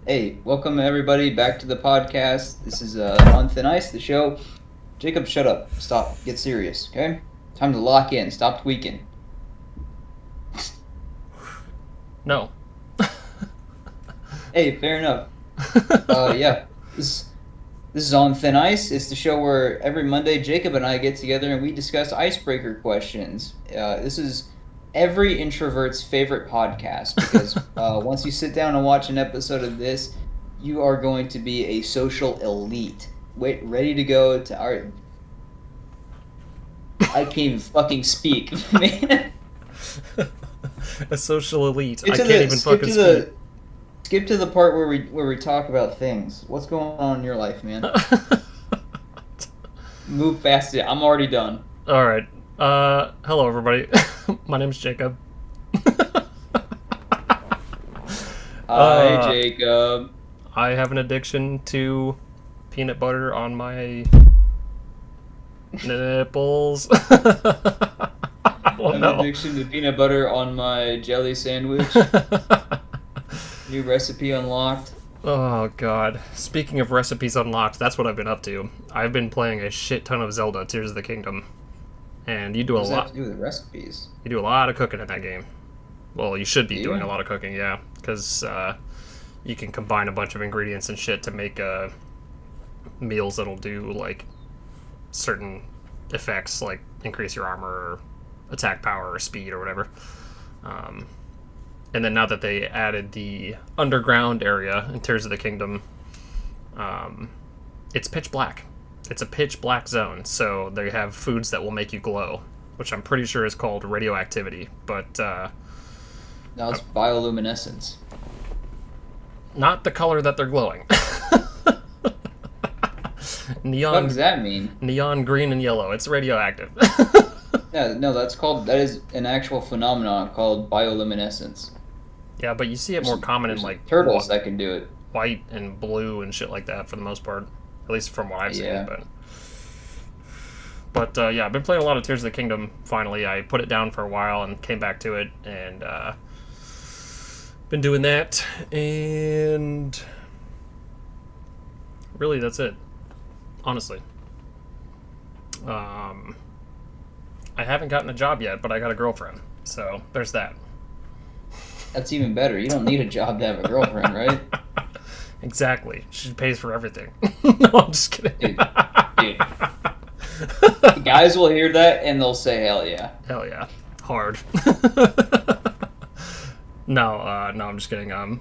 Hey, welcome everybody back to the podcast. This is On Thin Ice, the show. Jacob, shut up. Stop. Get serious, okay? Time to lock in. Stop tweaking. No. Hey, fair enough. Yeah. This is On Thin Ice. It's the show where every Monday Jacob and I get together and we discuss icebreaker questions. This is every introvert's favorite podcast because once you sit down and watch an episode of this, you are going to be a social elite. Wait, ready to go to our. I can't even fucking speak, man. A social elite. Skip I to can't the even skip fucking to speak. the skip to the part where we talk about things. What's going on in your life, man? Move fast. I'm already done. Alright. Hello everybody. My name's Jacob. Hi, Uh, Jacob. I have an addiction to peanut butter on my nipples. I I don't have an know. addiction to peanut butter on my jelly sandwich. New recipe unlocked. Oh god. Speaking of recipes unlocked, that's what I've been up to. I've been playing a shit ton of Zelda Tears of the Kingdom. And you do What a does that have lot to do with the recipes? you do a lot of cooking in that game. Well, you should be Do doing you? a lot of cooking, yeah, because you can combine a bunch of ingredients and shit to make meals that'll do like certain effects, like increase your armor, or attack power, or speed, or whatever. Um, and then now that they added the underground area in Tears of the Kingdom, it's pitch black. It's a pitch black zone, so they have foods that will make you glow, which I'm pretty sure is called radioactivity, but No, it's bioluminescence. not the color that they're glowing. What does neon, that mean? neon green and yellow. It's radioactive. Yeah, no, that is an actual phenomenon called bioluminescence. Yeah, but you see it more common in like Turtles that can do it. white and blue and shit like that for the most part, at least from what I've Yeah. seen. But yeah, I've been playing a lot of Tears of the Kingdom. Finally, I put it down for a while and came back to it, and been doing that. And really, that's it. Honestly, I haven't gotten a job yet, but I got a girlfriend, so there's that. That's even better. You don't need a job to have a girlfriend, right? Exactly. She pays for everything. No, I'm just kidding. Dude. Guys will hear that and they'll say, "Hell yeah." Hell yeah, hard. No, I'm just kidding.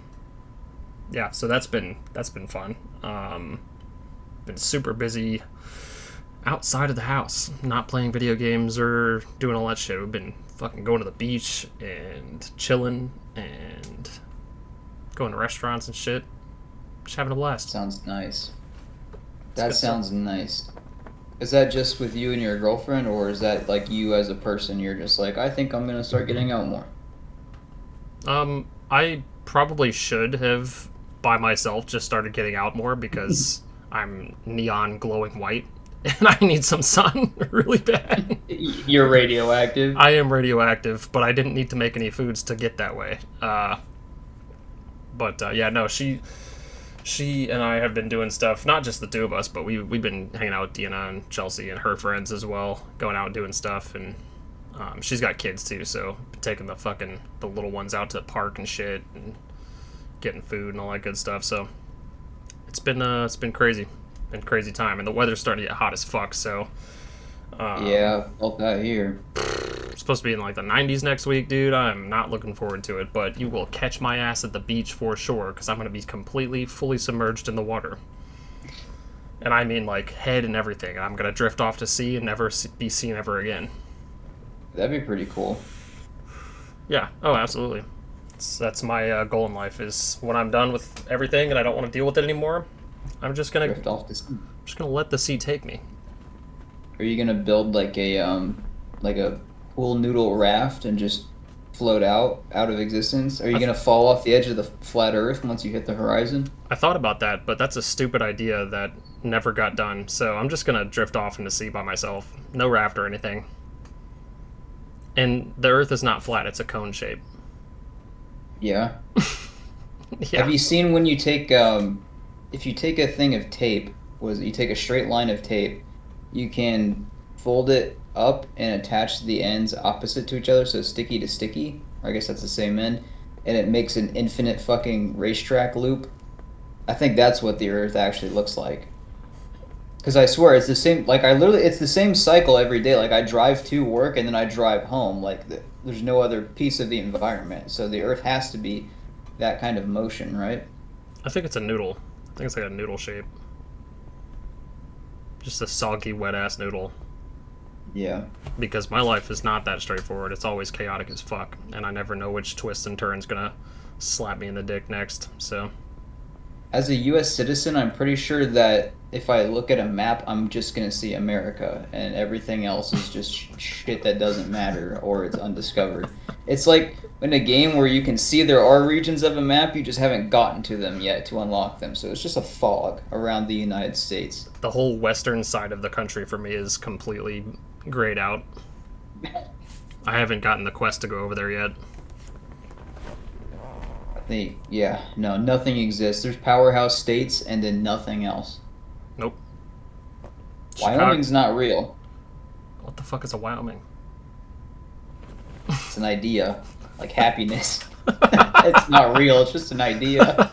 Yeah, so that's been fun. Been super busy outside of the house, not playing video games or doing all that shit. We've been fucking going to the beach and chilling and going to restaurants and shit. Just having a blast. Sounds nice. It's That good stuff. sounds nice. Is that just with you and your girlfriend, or is that like you as a person? You're just like, I think I'm gonna start getting out more. I probably should have by myself just started getting out more because I'm neon glowing white and I need some sun really bad. You're radioactive. I am radioactive, but I didn't need to make any foods to get that way. But yeah, no, she and I have been doing stuff. Not just the two of us, but we've been hanging out with Deanna and Chelsea and her friends as well, going out and doing stuff. And she's got kids too, so taking the little ones out to the park and shit, and getting food and all that good stuff. So it's been crazy, crazy time, and the weather's starting to get hot as fuck. So Yeah, felt that here. it's supposed to be in like the 90s next week, dude. I'm not looking forward to it, but you will catch my ass at the beach for sure because I'm gonna be completely, fully submerged in the water. And I mean like head and everything. I'm gonna drift off to sea and never be seen ever again. That'd be pretty cool. Yeah. Oh, absolutely. That's my goal in life. Is when I'm done with everything and I don't want to deal with it anymore, I'm just gonna Drift off this. let the sea take me. Are you gonna build like a pool noodle raft and just float out of existence? Are you gonna fall off the edge of the flat Earth once you hit the horizon? I thought about that, but that's a stupid idea that never got done. So I'm just gonna drift off into sea by myself. No raft or anything. And the Earth is not flat; it's a cone shape. Yeah. Have Yeah. you seen when you take if you take a thing of tape, was you take a straight line of tape, you can fold it up and attach the ends opposite to each other, so sticky to sticky, or I guess that's the same end, and it makes an infinite fucking racetrack loop. I think that's what the Earth actually looks like. Because I swear it's the same. Like I literally, it's the same cycle every day. Like I drive to work and then I drive home. There's no other piece of the environment. So the Earth has to be that kind of motion, right? I think it's a noodle. I think it's like a noodle shape. Just a soggy, wet ass noodle. Yeah. Because my life is not that straightforward. It's always chaotic as fuck, and I never know which twist and turn's gonna slap me in the dick next. So As a U.S. citizen, I'm pretty sure that if I look at a map, I'm just gonna see America, and everything else is just shit that doesn't matter or it's undiscovered. It's like in a game where you can see there are regions of a map, you just haven't gotten to them yet to unlock them. So it's just a fog around the United States. the whole western side of the country for me is completely grayed out. I haven't gotten the quest to go over there yet. Yeah, no, nothing exists. There's powerhouse states and then nothing else. Nope. Chicago. Wyoming's not real. What the fuck is a Wyoming? It's an idea, like happiness. It's not real. It's just an idea.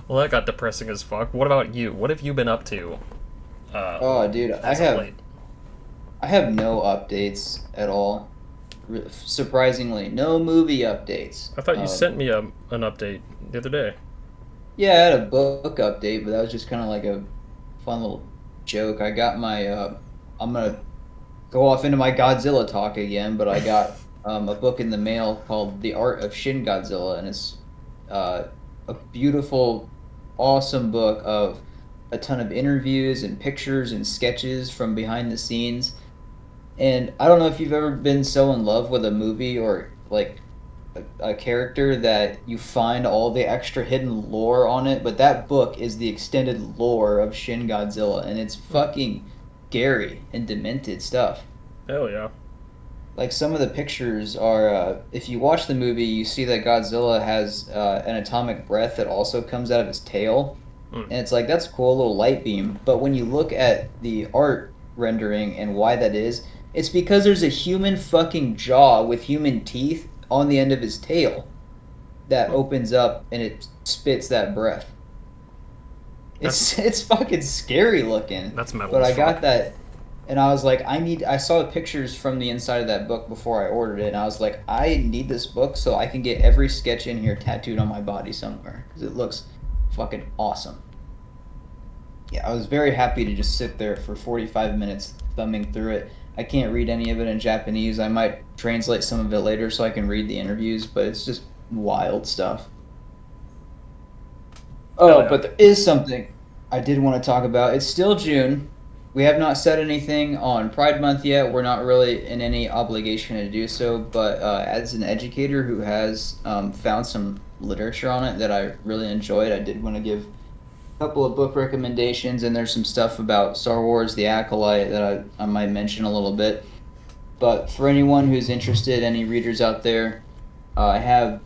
Well, that got depressing as fuck. What about you? What have you been up to? Oh, dude, As of late? I have no updates at all. Surprisingly, no movie updates. I thought you sent me an update the other day. Yeah, I had a book update, but that was just kind of like a fun little joke. I got my. I'm gonna go off into my Godzilla talk again, but I got a book in the mail called The Art of Shin Godzilla, and it's a beautiful, awesome book of a ton of interviews and pictures and sketches from behind the scenes. And I don't know if you've ever been so in love with a movie or like a character that you find all the extra hidden lore on it, but that book is the extended lore of Shin Godzilla, and it's fucking scary and demented stuff. Hell yeah. Like some of the pictures are, if you watch the movie, you see that Godzilla has an atomic breath that also comes out of his tail, Mm. and it's like that's a cool little light beam. But when you look at the art rendering and why that is, it's because there's a human fucking jaw with human teeth on the end of his tail that opens up and it spits that breath. It's fucking scary looking. That's metal But as I got fuck. that and I was like, I saw pictures from the inside of that book before I ordered it, and I was like, I need this book so I can get every sketch in here tattooed on my body somewhere because it looks fucking awesome. Yeah, I was very happy to just sit there for 45 minutes thumbing through it. I can't read any of it in Japanese. I might translate some of it later so I can read the interviews, but it's just wild stuff. Hell Oh, yeah. but there is something I did want to talk about. It's still June. We have not said anything on Pride Month yet. We're not really in any obligation to do so, but as an educator who has found some literature on it that I really enjoyed, I did want to give a couple of book recommendations, and there's some stuff about Star Wars The Acolyte that I might mention a little bit. But for anyone who's interested, any readers out there, I have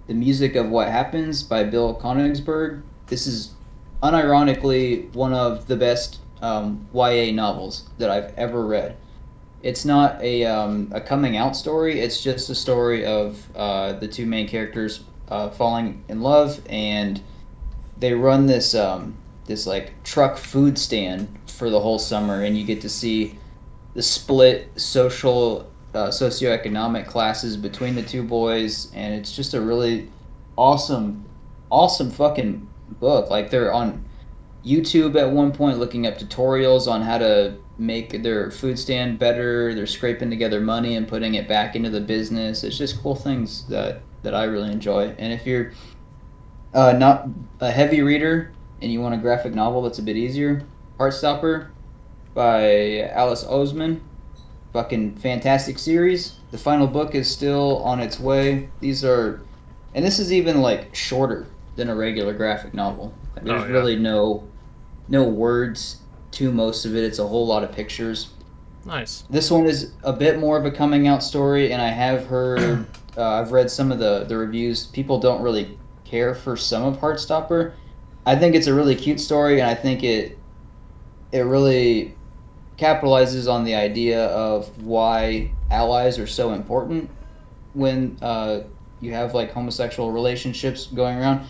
The Music of What Happens by Bill Konigsberg. This is unironically one of the best YA novels that I've ever read. It's not a coming out story, it's just a story of the two main characters falling in love, and they run this like truck food stand for the whole summer, and you get to see the split socioeconomic classes between the two boys, and it's just a really awesome awesome fucking book. Like they're on YouTube at one point looking up tutorials on how to make their food stand better. They're scraping together money and putting it back into the business. It's just cool things that I really enjoy. And if you're not a heavy reader and you want a graphic novel that's a bit easier, Heartstopper by Alice Oseman. Fucking fantastic series. The final book is still on its way. And this is even like shorter than a regular graphic novel. Like, there's Oh, yeah. really no words to most of it. It's a whole lot of pictures. Nice. This one is a bit more of a coming out story, and I have heard I've read some of the reviews. People don't really care for some of Heartstopper. I think it's a really cute story, and I think it really capitalizes on the idea of why allies are so important when you have like homosexual relationships going around.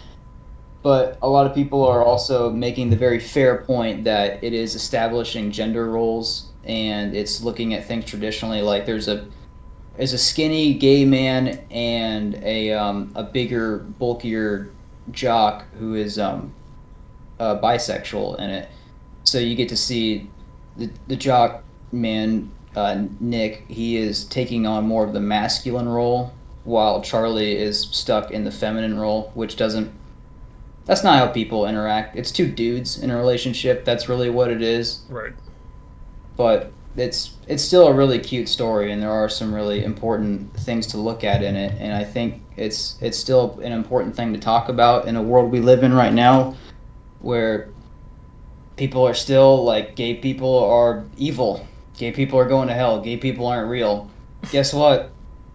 But a lot of people are also making the very fair point that it is establishing gender roles and it's looking at things traditionally. Like there's a skinny gay man and a bigger, bulkier jock who is bisexual in it. So you get to see the jock man, Nick. He is taking on more of the masculine role, while Charlie is stuck in the feminine role, which doesn't. That's not how people interact. It's two dudes in a relationship. That's really what it is. Right. But it's still a really cute story, and there are some really important things to look at in it. And I think it's still an important thing to talk about in a world we live in right now, where people are still like gay people are evil, gay people are going to hell, gay people aren't real. Guess what?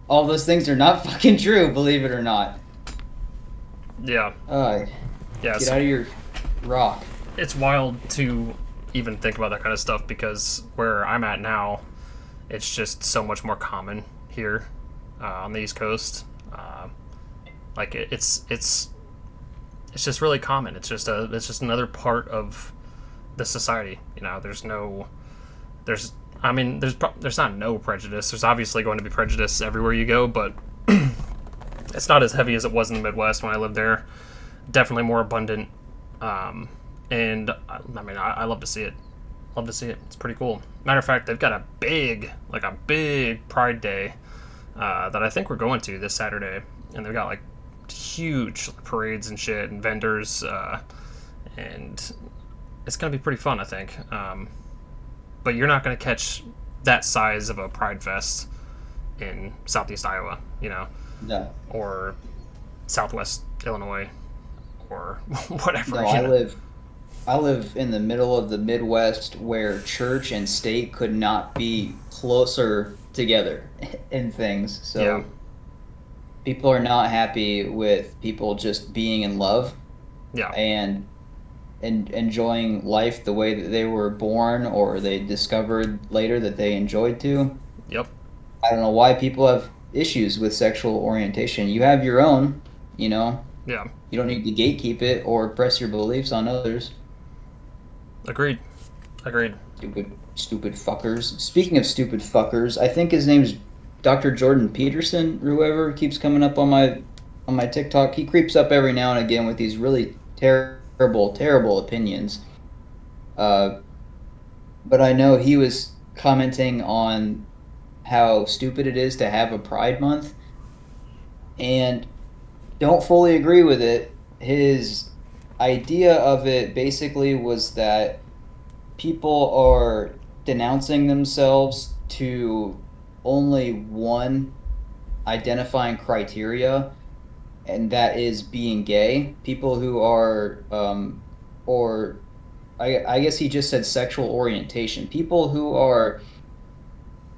All those things are not fucking true, believe it or not. Yeah. Get out of your rock. It's wild to even think about that kind of stuff because where I'm at now, it's just so much more common here on the East Coast. Like it's just really common. It's just another part of the society. You know, there's not no prejudice. There's obviously going to be prejudice everywhere you go, but it's not as heavy as it was in the Midwest when I lived there. Definitely more abundant. And I love to see it. Love to see it. It's pretty cool. Matter of fact, they've got a big Pride Day that I think we're going to this Saturday, and they've got like huge parades and shit and vendors, and it's gonna be pretty fun, I think. But you're not gonna catch that size of a Pride Fest in Southeast Iowa, you know, No. or Southwest Illinois, or whatever. No, I live in the middle of the Midwest where church and state could not be closer together in things. So Yeah. people are not happy with people just being in love Yeah. and enjoying life the way that they were born or they discovered later that they enjoyed to. Yep. I don't know why people have issues with sexual orientation. You have your own, you know. Yeah. You don't need to gatekeep it or press your beliefs on others. Agreed. Stupid fuckers. Speaking of stupid fuckers, I think his name's Dr. Jordan Peterson, or whoever keeps coming up on my TikTok. He creeps up every now and again with these really terrible opinions. But I know he was commenting on how stupid it is to have a Pride Month, and don't fully agree with it. His idea of it basically was that people are denouncing themselves to only one identifying criteria, and that is being gay. People who are, or I guess he just said sexual orientation. People who are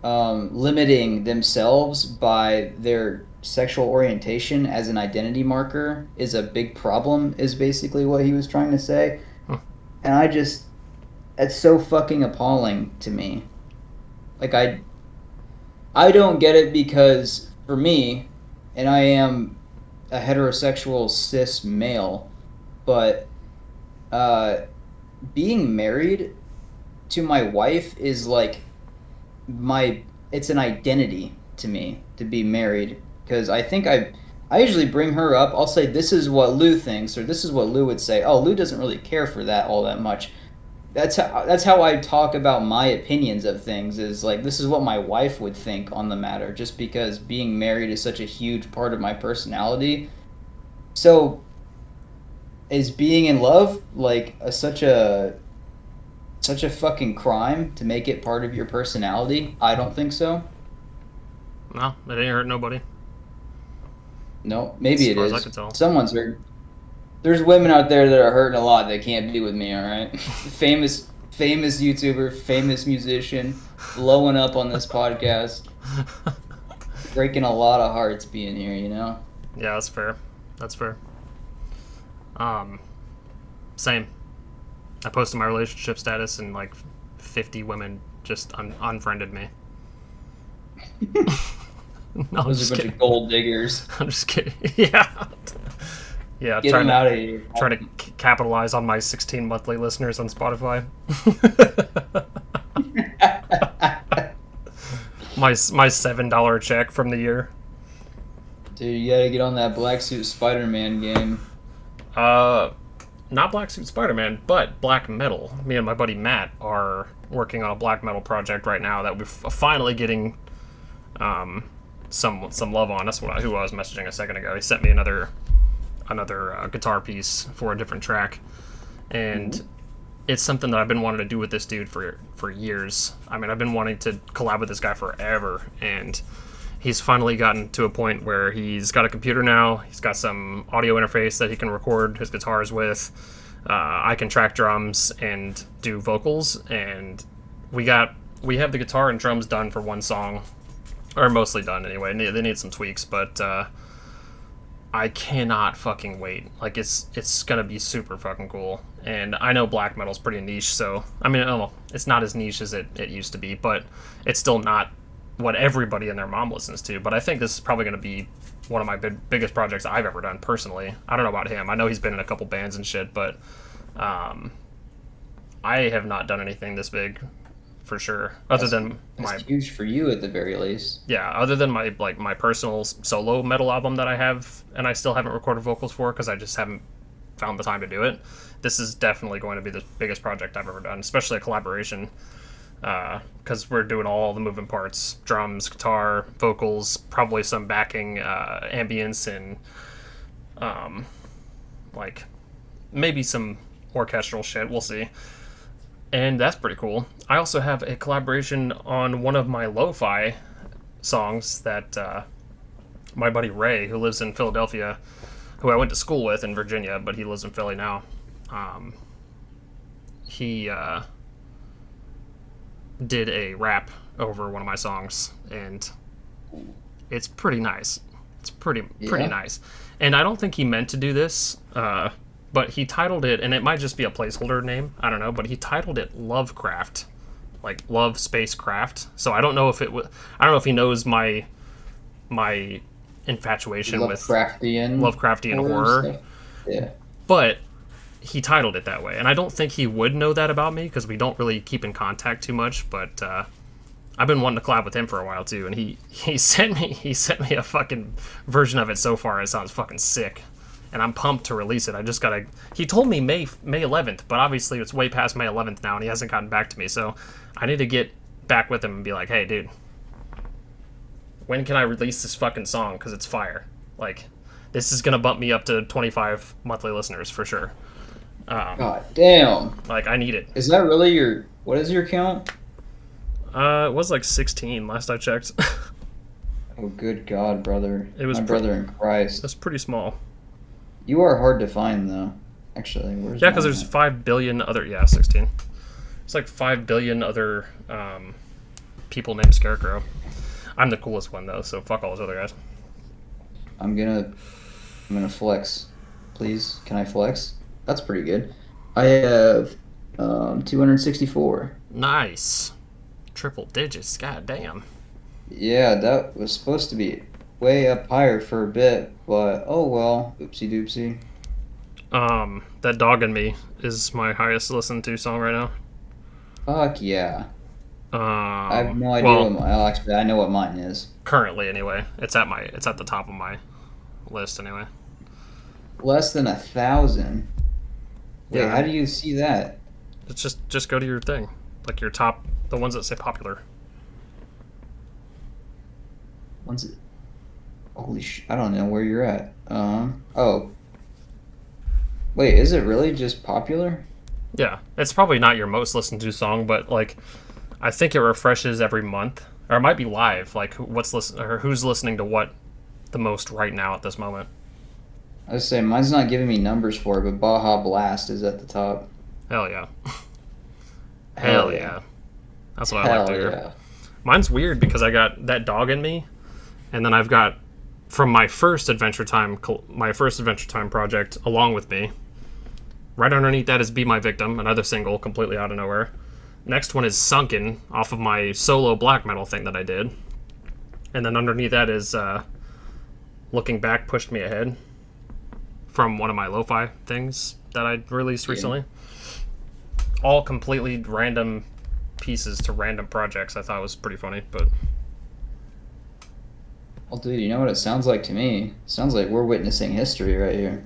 limiting themselves by their sexual orientation as an identity marker is a big problem, is basically what he was trying to say. And it's so fucking appalling to me. Like, I don't get it, because for me, and I am a heterosexual cis male, but being married to my wife is like it's an identity to me to be married, because I think I usually bring her up. I'll say, this is what Lou thinks, or this is what Lou would say. Oh, Lou doesn't really care for that all that much. That's how I talk about my opinions of things, is like, this is what my wife would think on the matter, just because being married is such a huge part of my personality. So is being in love like such a fucking crime to make it part of your personality? I don't think so. No, it ain't hurt nobody. No, maybe it As far as I is. can tell. Someone's hurt. There's women out there that are hurting a lot that can't be with me, alright? famous YouTuber, famous musician, blowing up on this podcast. breaking a lot of hearts being here, you know? Yeah, that's fair. That's fair. Um, Same. I posted my relationship status and like 50 women just unfriended me. No, I'm Those are a just bunch kidding. of gold diggers. I'm just kidding. Yeah. Yeah, Get them out of here. trying to capitalize on my 16 monthly listeners on Spotify. my $7 check from the year. Dude, you gotta get on that Black Suit Spider-Man game. Not Black Suit Spider-Man, but black metal. Me and my buddy Matt are working on a black metal project right now that we're finally getting some love on. That's who I was messaging a second ago. He sent me another guitar piece for a different track, and it's something that I've been wanting to do with this dude for years. I mean, I've been wanting to collab with this guy forever, and he's finally gotten to a point where he's got a computer now. He's got some audio interface that he can record his guitars with. I can track drums and do vocals, and we have the guitar and drums done for one song, or mostly done anyway. They need some tweaks, but I cannot fucking wait. Like, it's gonna be super fucking cool. And I know black metal's pretty niche, so I mean, it's not as niche as it used to be, but it's still not what everybody and their mom listens to. But I think this is probably going to be one of my biggest projects I've ever done personally. I don't know about him. I know he's been in a couple bands and shit, but I have not done anything this big for sure. That's huge for you at the very least. Yeah, other than my personal solo metal album that I have and I still haven't recorded vocals for because I just haven't found the time to do it. This is definitely going to be the biggest project I've ever done, especially a collaboration. Because we're doing all the moving parts: drums, guitar, vocals, probably some backing ambience, and like maybe some orchestral shit. We'll see. And that's pretty cool. I also have a collaboration on one of my lo-fi songs that my buddy Ray, who lives in Philadelphia, who I went to school with in Virginia, but he lives in Philly now. He did a rap over one of my songs, and it's pretty nice. It's pretty nice. And I don't think he meant to do this, but he titled it, and it might just be a placeholder name, I don't know, but he titled it Lovecraft, like Love Space Craft. So I don't know if I don't know if he knows my infatuation with Lovecraftian horror. Stuff. Yeah. But he titled it that way, and I don't think he would know that about me because we don't really keep in contact too much. But I've been wanting to collab with him for a while too, and he sent me a fucking version of it so far. It sounds fucking sick, and I'm pumped to release it. I just gotta. He told me May 11th, but obviously it's way past May 11th now, and he hasn't gotten back to me. So I need to get back with him and be like, hey, dude, when can I release this fucking song? Because it's fire. Like, this is gonna bump me up to 25 monthly listeners for sure. God damn. Like, I need it. Is that really your... What is your count? It was like 16 last I checked. Oh, good God, brother. It was my brother in Christ. That's pretty small. You are hard to find, though. Actually, where's... Yeah, because there's 5 billion other... Yeah, 16. It's like 5 billion other people named Scarecrow. I'm the coolest one, though, so fuck all those other guys. I'm gonna flex. Please, can I flex? That's pretty good. I have 264. Nice. Triple digits. God damn. Yeah, that was supposed to be way up higher for a bit, but oh well. Oopsie doopsie. That Dog in Me is my highest listened to song right now. Fuck yeah. I have no idea well, actually, I know what mine is. Currently, anyway. It's at the top of my list, anyway. Less than 1,000. Wait, Yeah. how do you see that? It's just go to your thing. Like your top, the ones that say popular. When's it? Holy I don't know where you're at. Oh. Wait, is it really just popular? Yeah. It's probably not your most listened to song, but like, I think it refreshes every month. Or it might be live, like who's listening to what the most right now at this moment. I was saying, mine's not giving me numbers for it, but Baja Blast is at the top. Hell yeah. Hell yeah. That's what I like to hear. Yeah. Mine's weird because I got That Dog in Me And then I've got from my first Adventure Time project along with me. Right underneath that is Be My Victim, another single completely out of nowhere. Next one is Sunken off of my solo black metal thing that I did. And then underneath that is Looking Back Pushed Me Ahead from one of my lo-fi things that I released recently. All completely random pieces to random projects. I thought it was pretty funny, but... Well, dude, you know what it sounds like to me? It sounds like we're witnessing history right here.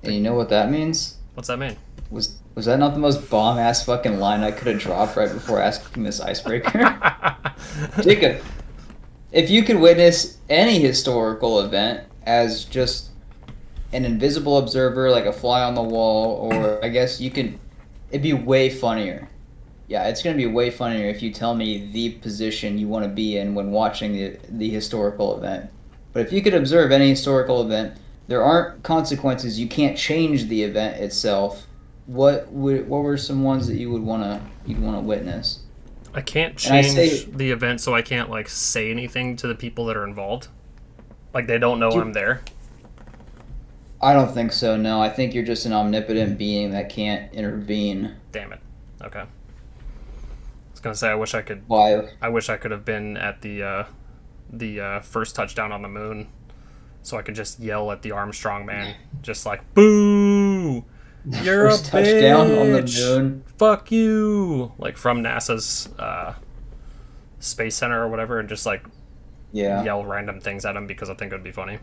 And you know what that means? What's that mean? Was that not the most bomb-ass fucking line I could have dropped right before asking this icebreaker? Jacob, if you could witness any historical event as just an invisible observer, like a fly on the wall, or I guess it'd be way funnier. Yeah, it's going to be way funnier if you tell me the position you want to be in when watching the historical event. But if you could observe any historical event, there aren't consequences. You can't change the event itself. What were some ones that you'd want to witness? I can't change the event, so I can't like say anything to the people that are involved. Like they don't know I'm there. I don't think so. No, I think you're just an omnipotent being that can't intervene. Damn it. Okay. I was gonna say I wish I could. Why? I wish I could have been at the first touchdown on the moon, so I could just yell at the Armstrong man, just like "Boo! You're First a touchdown bitch! On the moon. Fuck you!" Like from NASA's space center or whatever, and just like yell random things at him because I think it would be funny.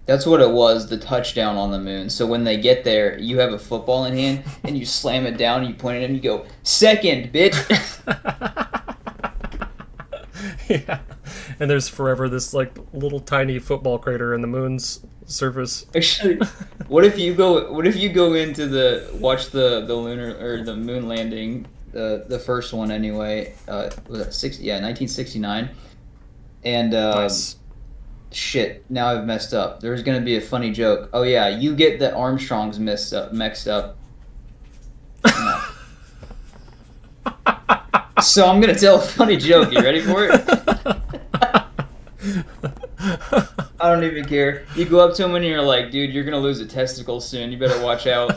That's what it was, the touchdown on the moon. So when they get there, you have a football in hand, and you slam it down, and you point it in, and you go, "Second, bitch!" Yeah. And there's forever this, like, little tiny football crater in the moon's surface. Actually, what if you go into watch the lunar, or the moon landing, the first one anyway, was that 1969? And, Nice. Shit, now I've messed up. There's gonna be a funny joke. Oh yeah, you get the Armstrongs mixed up. So I'm gonna tell a funny joke. You ready for it? I don't even care. You go up to him and you're like, "Dude, you're gonna lose a testicle soon. You better watch out."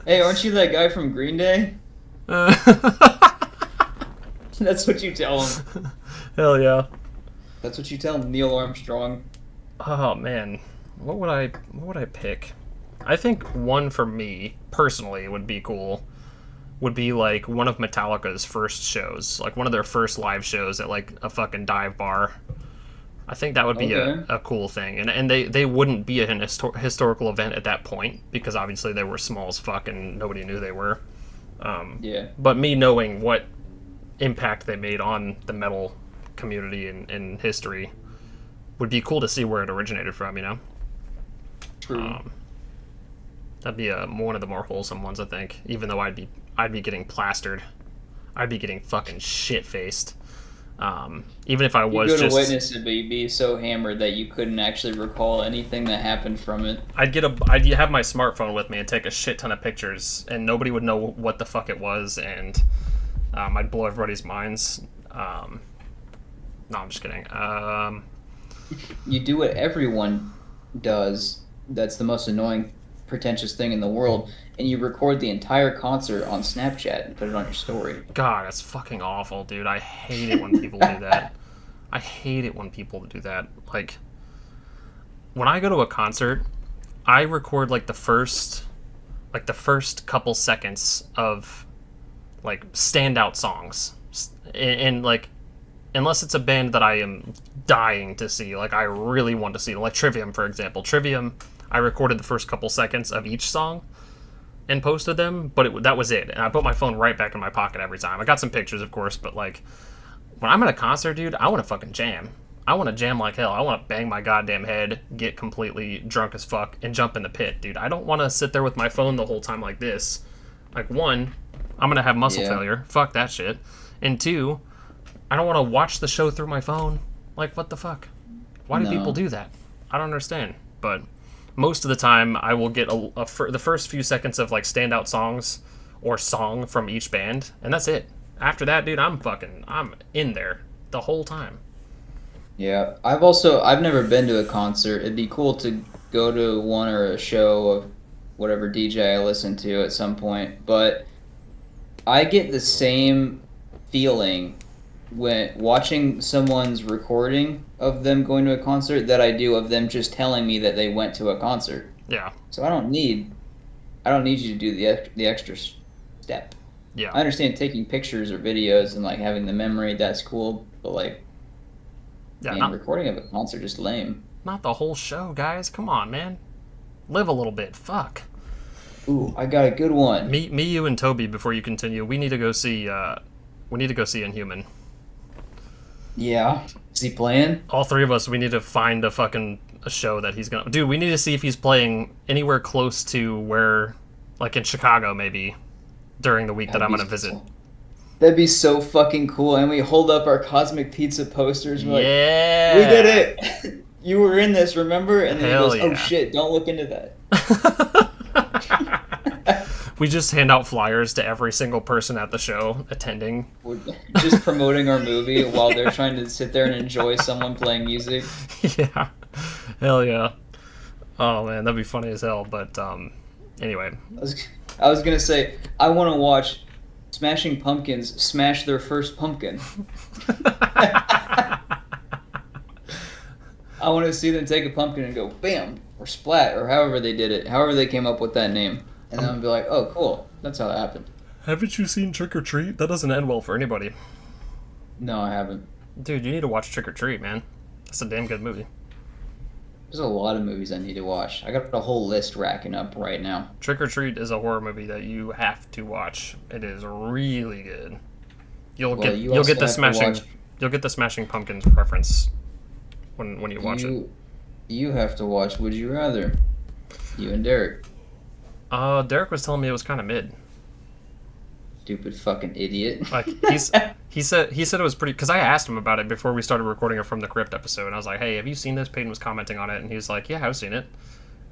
Hey, aren't you that guy from Green Day? That's what you tell him. Hell yeah. That's what you tell Neil Armstrong. Oh man, what would I pick? I think one for me personally would be cool. Would be like one of Metallica's first shows, like one of their first live shows at like a fucking dive bar. I think that would be a cool thing, and they wouldn't be an historical event at that point because obviously they were small as fuck and nobody knew they were. Yeah. But me knowing what impact they made on the metal community and history would be cool to see where it originated from, you know? True. That'd be one of the more wholesome ones, I think, even though I'd be getting plastered. I'd be getting fucking shit-faced. Even if I was just... You'd go to witness it, but you'd be so hammered that you couldn't actually recall anything that happened from it. I'd have my smartphone with me and take a shit ton of pictures, and nobody would know what the fuck it was, and I'd blow everybody's minds. No, I'm just kidding. You do what everyone does. That's the most annoying, pretentious thing in the world. And you record the entire concert on Snapchat and put it on your story. God, that's fucking awful, dude. I hate it when people do that. I hate it when people do that. Like, when I go to a concert, I record like the first couple seconds of like standout songs, and like, unless it's a band that I am dying to see, like I really want to see, like Trivium, for example. Trivium, I recorded the first couple seconds of each song and posted them, but that was it. And I put my phone right back in my pocket every time. I got some pictures, of course, but like, when I'm at a concert, dude, I want to fucking jam. I want to jam like hell. I want to bang my goddamn head, get completely drunk as fuck, and jump in the pit, dude. I don't want to sit there with my phone the whole time like this. Like, one, I'm going to have muscle failure. Fuck that shit. And two, I don't want to watch the show through my phone. Like, what the fuck? Why do people do that? I don't understand. But most of the time, I will get the first few seconds of, like, standout songs or song from each band, and that's it. After that, dude, I'm in there the whole time. Yeah, I've never been to a concert. It'd be cool to go to one or a show of whatever DJ I listen to at some point, but I get the same feeling when watching someone's recording of them going to a concert that I do of them just telling me that they went to a concert. Yeah. So I don't need you to do the extra step. Yeah. I understand taking pictures or videos and like having the memory, that's cool, but like Yeah, man, recording of a concert just lame. not the whole show, guys. Come on, man. Live a little bit. Fuck. Ooh, I got a good one. Me, you, and Toby. Before you continue, we need to go see. We need to go see Inhuman. Yeah. Is he playing? All three of us. We need to find a show that he's gonna. Dude, we need to see if he's playing anywhere close to where, like in Chicago, maybe, during the week that I'm gonna visit. That'd be so fucking cool. And we hold up our Cosmic Pizza posters. And we're yeah. like, we did it. You were in this, remember? And then Hell he goes, yeah. oh shit, don't look into that. We just hand out flyers to every single person at the show attending. We're just promoting our movie while they're trying to sit there and enjoy someone playing music. Yeah. Hell yeah. Oh man, that'd be funny as hell. But anyway. I was gonna say, I want to watch Smashing Pumpkins smash their first pumpkin. I want to see them take a pumpkin and go bam or splat or however they did it, however they came up with that name, and then I'll be like, oh cool, that's how that happened. Haven't you seen Trick or Treat? That doesn't end well for anybody. No, I haven't. Dude, you need to watch Trick or Treat, man. That's a damn good movie. There's a lot of movies I need to watch. I got a whole list racking up right now. Trick or Treat is a horror movie that you have to watch. It is really good. You'll get the Smashing Pumpkins reference when you watch it. You have to watch Would You Rather. You and Derek. Derek was telling me it was kind of mid. Stupid fucking idiot. Like he said it was pretty, because I asked him about it before we started recording it from the Crypt episode, and I was like, hey, have you seen this? Peyton was commenting on it, and he was like, yeah, I've seen it.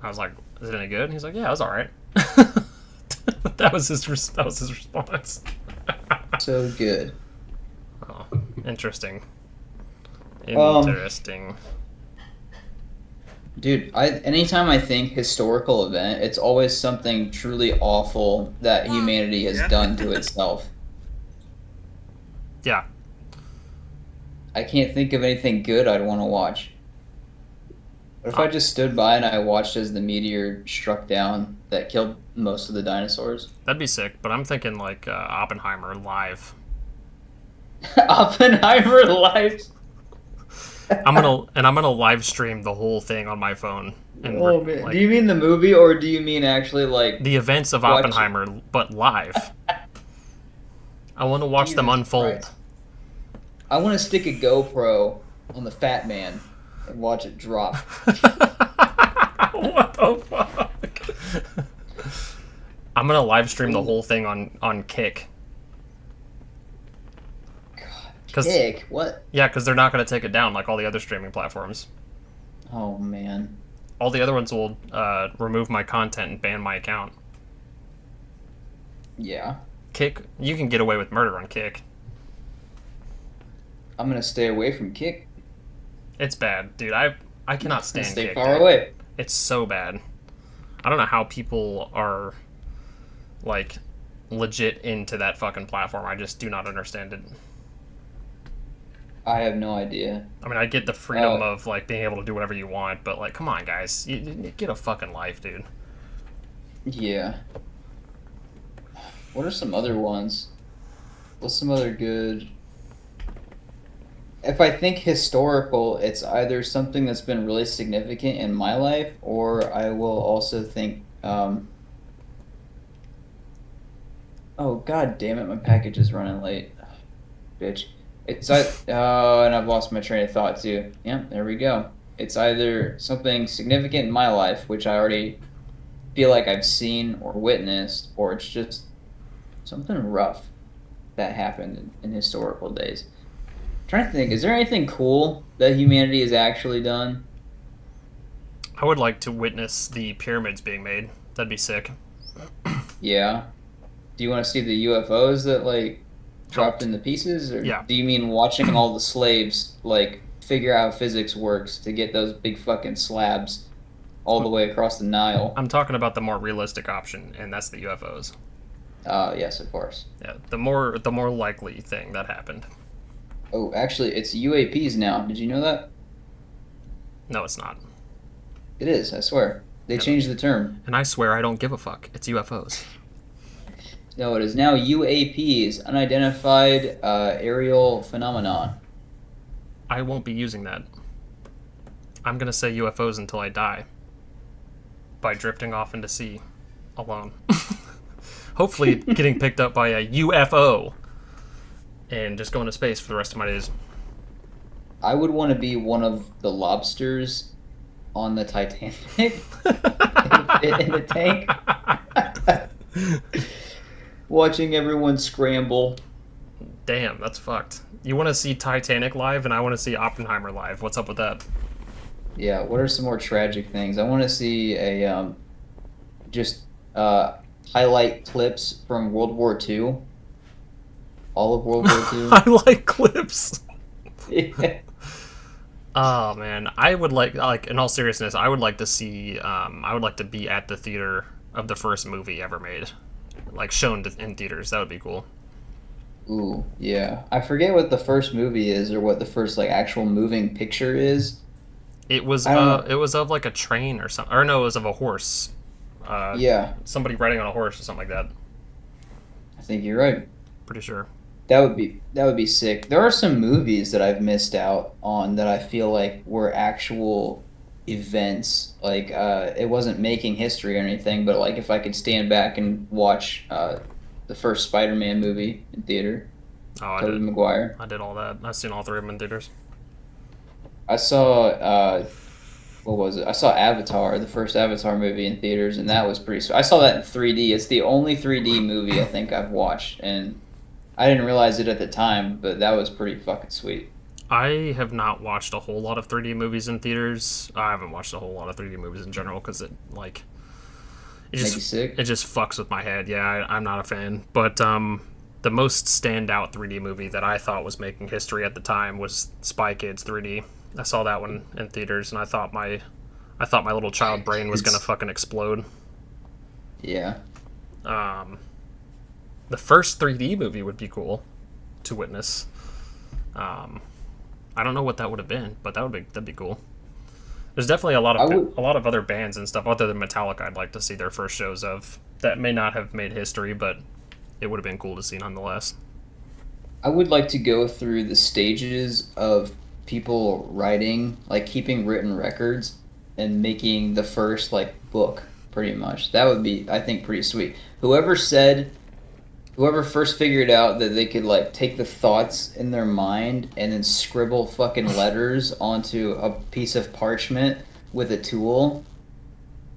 I was like, is it any good? And he's like, yeah, it was all right. that was his response. So good. Oh, interesting. Dude, anytime I think historical event, it's always something truly awful that humanity has done to itself. Yeah. I can't think of anything good I'd want to watch. What if I just stood by and I watched as the meteor struck down that killed most of the dinosaurs? That'd be sick, but I'm thinking like Oppenheimer live. Oppenheimer live? I'm gonna live stream the whole thing on my phone. And oh man, like, do you mean the movie or do you mean actually like the events of Oppenheimer, but live? I want to watch them unfold. Christ. I want to stick a GoPro on the Fat Man and watch it drop. What the fuck? I'm gonna live stream the whole thing on Kick. Kick? What? Yeah, because they're not going to take it down like all the other streaming platforms. Oh, man. All the other ones will remove my content and ban my account. Yeah. Kick, you can get away with murder on Kick. I'm going to stay away from Kick. It's bad, dude. I cannot stand Kick. Stay far away. It's so bad. I don't know how people are, like, legit into that fucking platform. I just do not understand it. I have no idea. I mean, I get the freedom of, like, being able to do whatever you want, but, like, come on, guys. You get a fucking life, dude. Yeah. What are some other ones? What's some other good... If I think historical, it's either something that's been really significant in my life, or I will also think... Oh, god damn it, my package is running late. Bitch. It's and I've lost my train of thought too. Yeah, there we go. It's either something significant in my life, which I already feel like I've seen or witnessed, or it's just something rough that happened in historical days. I'm trying to think, is there anything cool that humanity has actually done? I would like to witness the pyramids being made. That'd be sick. Yeah. Do you want to see the UFOs that like dropped helped. into pieces, or Yeah, do you mean watching all the slaves like figure out how physics works to get those big fucking slabs all the I'm, way across the Nile? I'm talking about the more realistic option, and that's the UFOs. Yes, of course. Yeah, the more likely thing that happened. Oh, actually, it's UAPs now. Did you know that? No, it's not. It is, I swear. They And, changed the term. and I swear I don't give a fuck. It's UFOs. No, it is now UAPs, unidentified aerial phenomenon. I won't be using that. I'm gonna say UFOs until I die by drifting off into sea alone. Hopefully, getting picked up by a UFO and just going to space for the rest of my days. I would want to be one of the lobsters on the Titanic in the tank, watching everyone scramble. Damn, that's fucked. You want to see Titanic live, and I want to see Oppenheimer live. What's up with that? Yeah, what are some more tragic things? I want to see a just uh highlight clips from World War II, all of World War II. I like clips. Yeah. Oh man, I would like in all seriousness, I would like to see. I would like to be at the theater of the first movie ever made, like shown in theaters. That would be cool. Ooh, yeah. I forget what the first movie is or what the first like actual moving picture is. I don't know. It was of like a train or something, or no, it was of a horse. Uh, Yeah, Somebody riding on a horse or something like that. I think you're right. Pretty sure. That would be sick. There are some movies that I've missed out on that I feel like were actual events. Like it wasn't making history or anything, but like if I could stand back and watch the first Spider-Man movie in theater, Oh, I Tobey did. Maguire. I did all that. I've seen all three of them in theaters. I saw what was it? I saw Avatar, the first Avatar movie in theaters, and that was pretty sweet. I saw that in 3D. It's the only 3D movie I think I've watched, and I didn't realize it at the time, but that was pretty fucking sweet. I have not watched a whole lot of 3D movies in theaters. I haven't watched a whole lot of 3D movies in general because it Make you just sick? it just fucks with my head. Yeah, I'm not a fan. But the most standout 3D movie that I thought was making history at the time was Spy Kids 3D. I saw that one in theaters, and I thought my little child brain was gonna It's fucking explode. yeah. Um, the first 3D movie would be cool to witness. Um, I don't know what that would have been, but that'd be cool. There's definitely I would a lot of other bands and stuff other than Metallica I'd like to see their first shows of that may not have made history, but it would have been cool to see nonetheless. I would like to go through the stages of people writing, like keeping written records and making the first like book pretty much. That would be I think pretty sweet. Whoever first figured out that they could like take the thoughts in their mind and then scribble fucking letters onto a piece of parchment with a tool,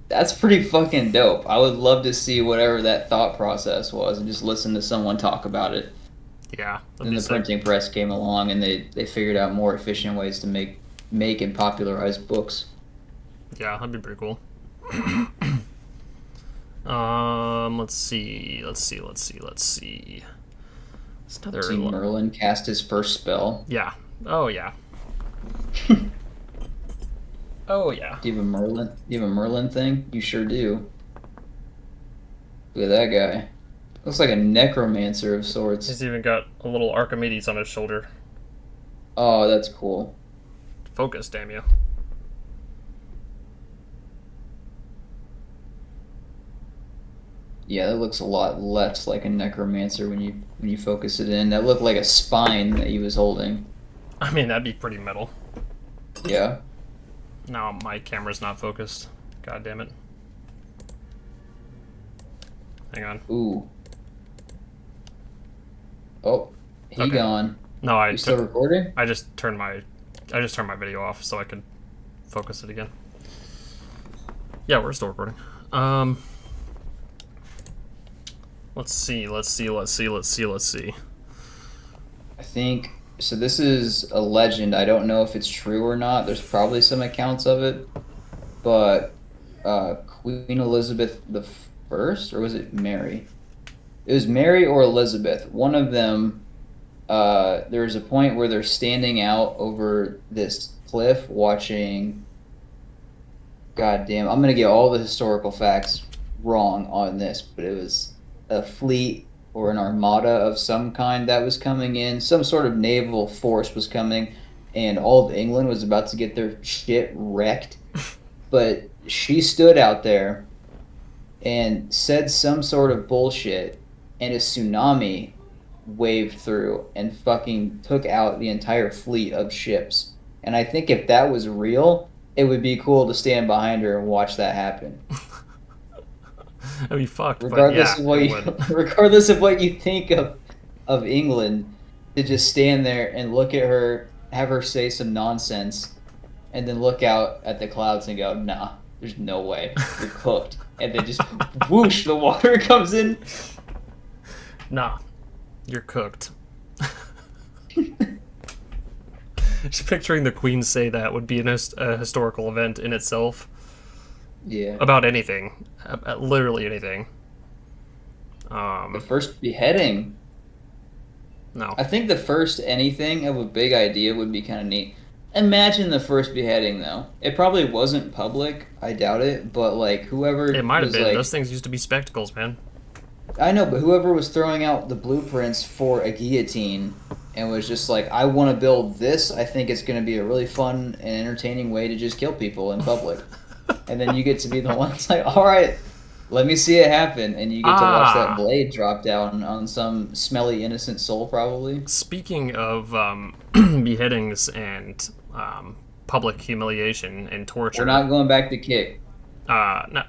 that's pretty fucking dope. I would love to see whatever that thought process was and just listen to someone talk about it. Yeah, that'd Then be the sick. printing press came along and they figured out more efficient ways to make and popularize books. Yeah, that'd be pretty cool. Let's see. It's another. See Merlin cast his first spell. Yeah. Oh yeah. Oh yeah. Do you have a Merlin? Do you have a Merlin thing? You sure do. Look at that guy. Looks like a necromancer of sorts. He's even got a little Archimedes on his shoulder. Oh, that's cool. Focus, damn you. Yeah, that looks a lot less like a necromancer when you focus it in. That looked like a spine that he was holding. I mean, that'd be pretty metal. Yeah. Now my camera's not focused. God damn it. Hang on. Ooh. Oh, he Okay. gone. No, You still recording? I just turned my video off so I could focus it again. Yeah, we're still recording. Um, let's see. I think so. This is a legend. I don't know if it's true or not. There's probably some accounts of it, but Queen Elizabeth the First, or was it Mary? It was Mary or Elizabeth. One of them There was a point where they're standing out over this cliff watching. God damn, I'm gonna get all the historical facts wrong on this, but it was a fleet or an armada of some kind that was coming in. Some sort of naval force was coming, and all of England was about to get their shit wrecked. But she stood out there and said some sort of bullshit, and a tsunami waved through and fucking took out the entire fleet of ships. And I think if that was real, it would be cool to stand behind her and watch that happen. That'd be fucked, but Regardless yeah, of what it you, would. regardless of what you think of England, to just stand there and look at her, have her say some nonsense, and then look out at the clouds and go, "Nah, there's no way, you're cooked." And then just whoosh, the water comes in. Nah, you're cooked. Just picturing the Queen say that would be a historical event in itself. Yeah. About anything. Literally anything. The first beheading. No. I think the first anything of a big idea would be kind of neat. Imagine the first beheading, though. It probably wasn't public. I doubt it. But, like, whoever It might have was, been. like... Those things used to be spectacles, man. I know, but whoever was throwing out the blueprints for a guillotine and was just like, I want to build this. I think it's going to be a really fun and entertaining way to just kill people in public. And then you get to be the one that's like, all right, let me see it happen. And you get to watch that blade drop down on some smelly, innocent soul, probably. Speaking of beheadings and public humiliation and torture. We're not going back to kick. No.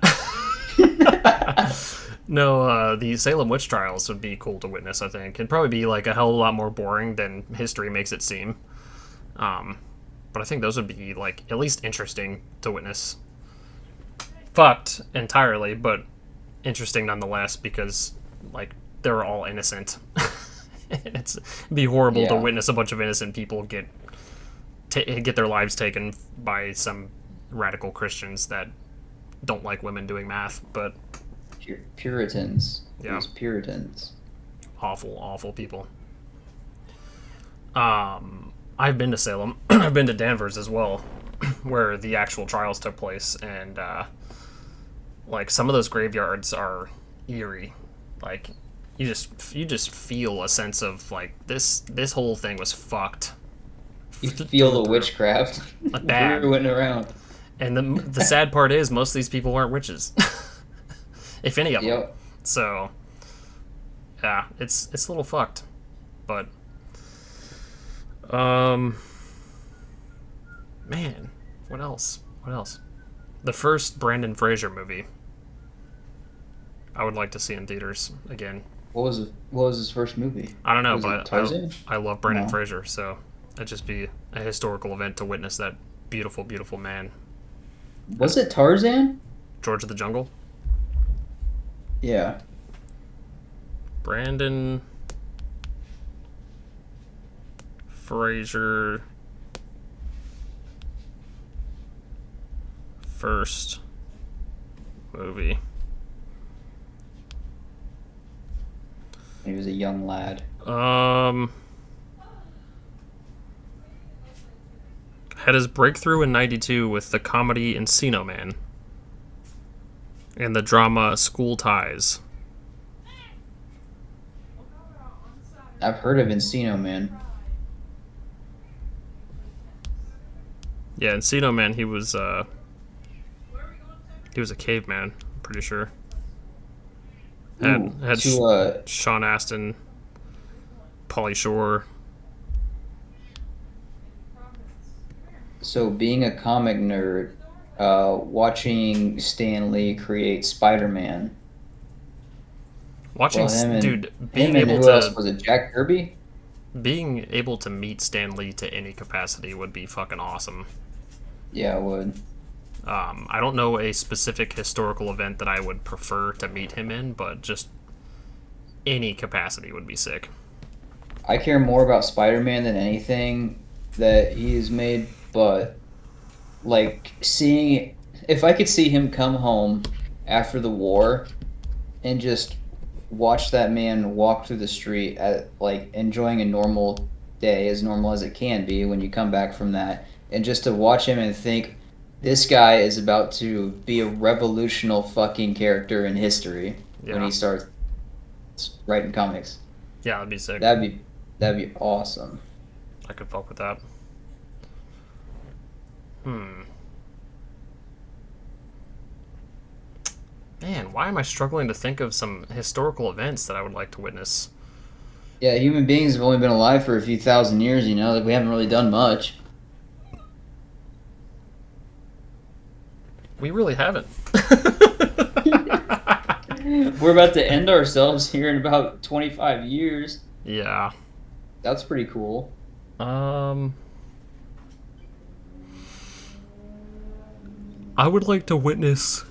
No, the Salem witch trials would be cool to witness, I think. It'd probably be like a hell of a lot more boring than history makes it seem. But I think those would be like at least interesting to witness. Fucked entirely, but interesting nonetheless because like they're all innocent. It'd be horrible to witness a bunch of innocent people get their lives taken by some radical Christians that don't like women doing math, but Puritans. Yeah. Those Puritans. Awful people. I've been to Salem. I've been to Danvers as well, where the actual trials took place, and like some of those graveyards are eerie. Like you just feel a sense of like this whole thing was fucked. You feel the witchcraft bad brewing around. And the sad part is most of these people weren't witches. If any of them. Yep. So, yeah, it's a little fucked. But, man, what else? The first Brandon Fraser movie, I would like to see in theaters again. What was his first movie? I don't know, Was it but Tarzan? I love Brandon Fraser, so that'd just be a historical event to witness that beautiful, beautiful man. Was it Tarzan? George of the Jungle? Yeah. Brandon Fraser first movie. He was a young lad. Had his breakthrough in '92 with the comedy Encino Man and the drama School Ties. I've heard of Encino Man. Yeah, Encino Man, he was a caveman, I'm pretty sure. Had Sean Astin, Pauly Shore. So being a comic nerd, watching Stan Lee create Spider-Man. Watching, dude, being able to... Who else? Was it Jack Kirby? Being able to meet Stan Lee to any capacity would be fucking awesome. Yeah, it would. I don't know a specific historical event that I would prefer to meet him in, but just any capacity would be sick. I care more about Spider-Man than anything that he's made, but like if I could see him come home after the war and just watch that man walk through the street at like enjoying a normal day, as normal as it can be when you come back from that, and just to watch him and think this guy is about to be a revolutionary fucking character in history when Yeah. he starts writing comics. Yeah, that'd be sick. That'd be awesome. I could fuck with that. Hmm. Man, why am I struggling to think of some historical events that I would like to witness? Yeah, human beings have only been alive for a few thousand years, you know, like we haven't really done much. We really haven't. We're about to end ourselves here in about 25 years. Yeah. That's pretty cool. Um, I would like to witness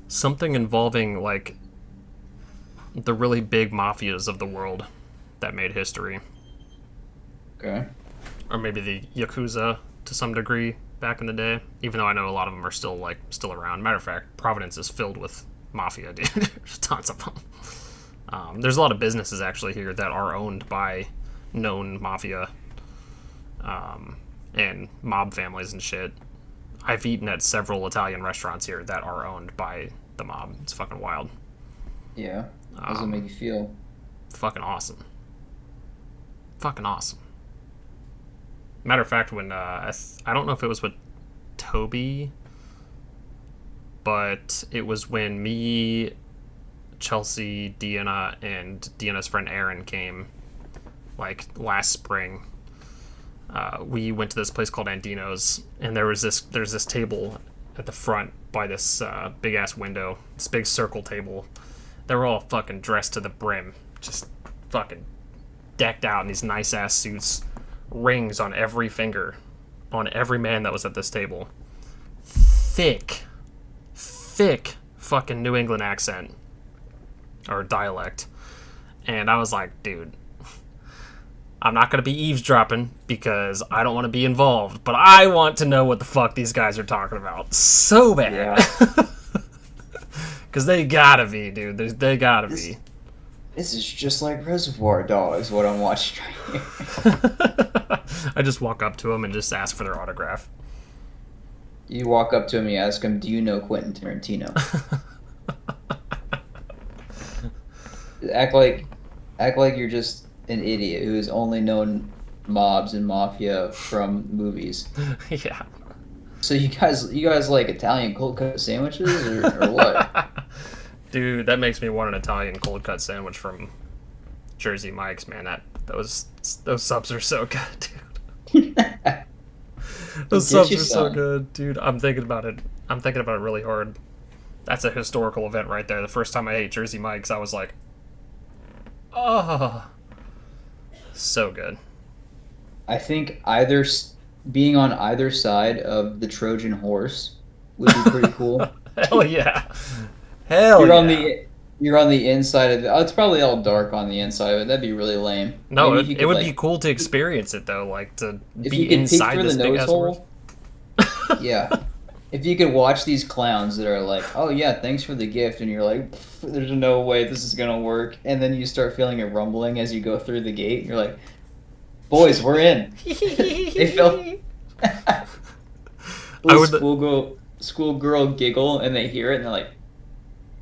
something involving like the really big mafias of the world that made history, Okay. or maybe the yakuza to some degree back in the day. Even though I know a lot of them are still around. Matter of fact, Providence is filled with mafia, dude. There's tons of them. There's a lot of businesses actually here that are owned by known mafia and mob families and shit. I've eaten at several Italian restaurants here that are owned by the mob. It's fucking wild. Yeah. How does it make you feel? Fucking awesome. Fucking awesome. Matter of fact, when I don't know if it was with Toby, but it was when me, Chelsea, Deanna, and Deanna's friend Aaron came, like last spring. We went to this place called Andino's, and there's this table at the front by this big ass window, this big circle table. They were all fucking dressed to the brim, just fucking decked out in these nice ass suits, rings on every finger, on every man that was at this table. Thick fucking New England accent or dialect, and I was like, dude, I'm not gonna be eavesdropping because I don't want to be involved, but I want to know what the fuck these guys are talking about so bad. Yeah. Because they gotta be, dude. They gotta be. This is just like Reservoir Dogs, what I'm watching right here. I just walk up to them and just ask for their autograph. You walk up to him, you ask him, do you know Quentin Tarantino? act like you're just an idiot who has only known mobs and mafia from movies. Yeah. So you guys like Italian cold cut sandwiches or what? Dude, that makes me want an Italian cold cut sandwich from Jersey Mike's, man. Those subs are so good, dude. Those subs are so good, dude. I'm thinking about it really hard. That's a historical event right there. The first time I ate Jersey Mike's, I was like, oh, so good. I think being on either side of the Trojan horse would be pretty cool. Hell yeah. Hell yeah. You're on the inside of it. Oh, it's probably all dark on the inside of it. That'd be really lame. No, it would be cool to experience it though, like to be inside this big ass horse. Yeah. If you could watch these clowns that are like, oh yeah, thanks for the gift, and you're like, there's no way this is gonna work, and then you start feeling it rumbling as you go through the gate, you're like, boys, we're in. They felt schoolgirl giggle, and they hear it, and they're like,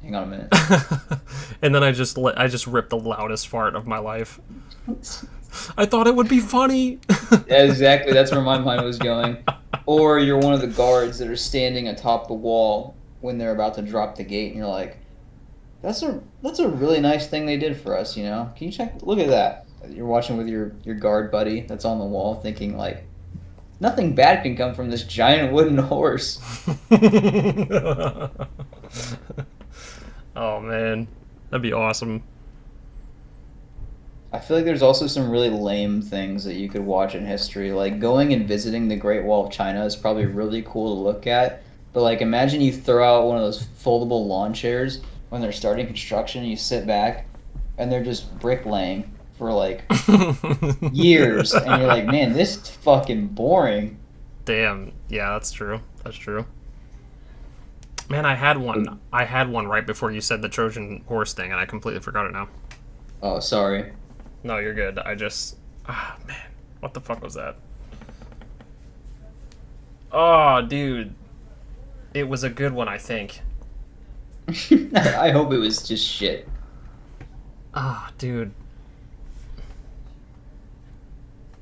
hang on a minute. And then I just ripped the loudest fart of my life. I thought it would be funny. Yeah, exactly. That's where my mind was going. Or you're one of the guards that are standing atop the wall when they're about to drop the gate, and you're like, that's a really nice thing they did for us, you know? Can you look at that. You're watching with your guard buddy that's on the wall thinking like, nothing bad can come from this giant wooden horse. Oh man, that'd be awesome. I feel like there's also some really lame things that you could watch in history. Like going and visiting the Great Wall of China is probably really cool to look at. But like imagine you throw out one of those foldable lawn chairs when they're starting construction and you sit back and they're just bricklaying for like years and you're like, man, this is fucking boring. Damn, yeah, that's true. Man, I had one. I had one right before you said the Trojan horse thing, and I completely forgot it now. Oh, sorry. No, you're good. I just. Ah, man. What the fuck was that? Oh, dude. It was a good one, I think. I hope it was just shit. Ah, dude.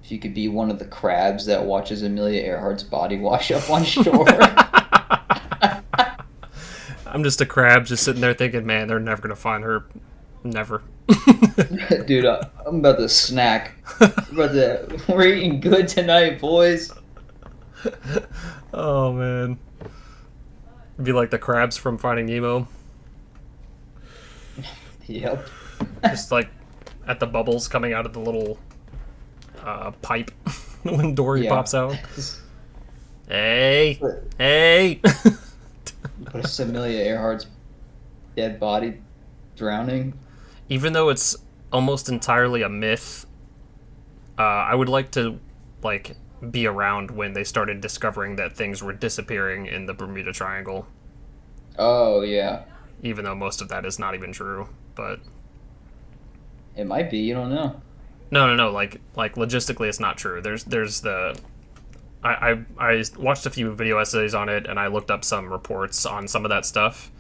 If you could be one of the crabs that watches Amelia Earhart's body wash up on shore. I'm just a crab just sitting there thinking, man, they're never going to find her. Never. Dude, I'm about to snack. We're eating good tonight, boys. Oh, man. It'd be like the crabs from Finding Nemo. Yep. Just like at the bubbles coming out of the little pipe when Dory pops out. Hey! Hey! But it's Amelia Earhart's dead body drowning. Even though it's almost entirely a myth, I would like to be around when they started discovering that things were disappearing in the Bermuda Triangle. Oh, yeah. Even though most of that is not even true, but it might be. You don't know. No. Like logistically, it's not true. There's the. I watched a few video essays on it, and I looked up some reports on some of that stuff.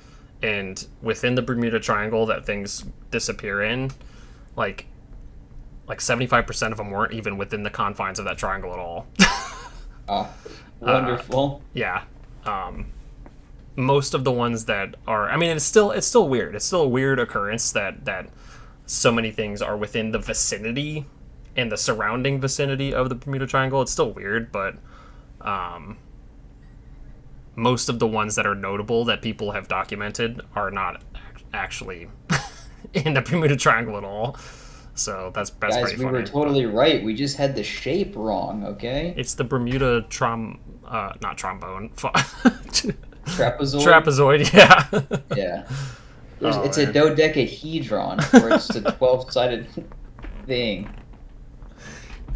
And within the Bermuda Triangle that things disappear in, like 75% of them weren't even within the confines of that triangle at all. Oh, wonderful. Yeah. Most of the ones that are, I mean, it's still weird. It's still a weird occurrence that so many things are within the vicinity and the surrounding vicinity of the Bermuda Triangle. It's still weird, but most of the ones that are notable that people have documented are not actually in the Bermuda Triangle at all. So that's Guys, pretty funny. We were totally right. We just had the shape wrong, okay? It's the Bermuda not trombone. Trapezoid? Trapezoid, yeah. Yeah. It's man. a dodecahedron, where it's a 12-sided thing.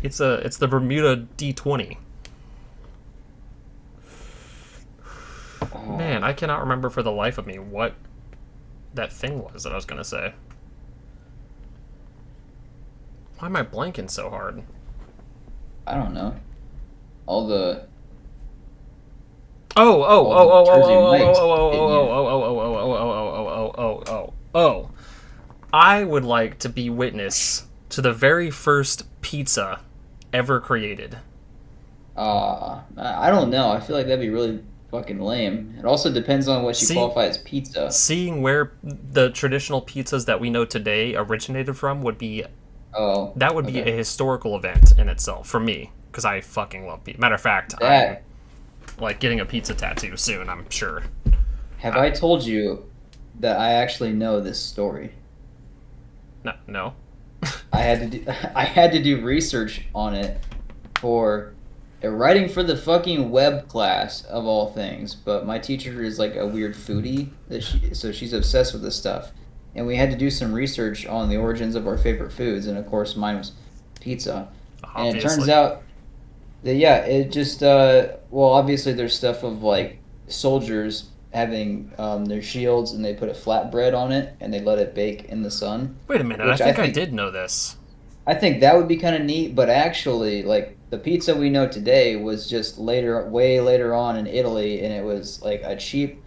It's the Bermuda D20. Oh. Man, I cannot remember for the life of me what that thing was that I was gonna say. Why am I blanking so hard? I don't know. All the Oh. I would like to be witness to the very first pizza ever created. I don't know. I feel like that'd be really fucking lame. It also depends on what you qualify as pizza. Seeing where the traditional pizzas that we know today originated from would be that would be a historical event in itself for me, because I fucking love pizza. Matter of fact, I'm like getting a pizza tattoo soon, I'm sure. Have I told you that I actually know this story? No. I had to do research on it for writing for the fucking web class of all things. But my teacher is like a weird foodie, so she's obsessed with this stuff. And we had to do some research on the origins of our favorite foods, and of course mine was pizza. Obviously. And it turns out that it just obviously there's stuff of like soldiers having their shields, and they put a flatbread on it and they let it bake in the sun. Wait a minute, I think I did know this. I think that would be kind of neat, but actually, like, the pizza we know today was just way later on in Italy, and it was like a cheap,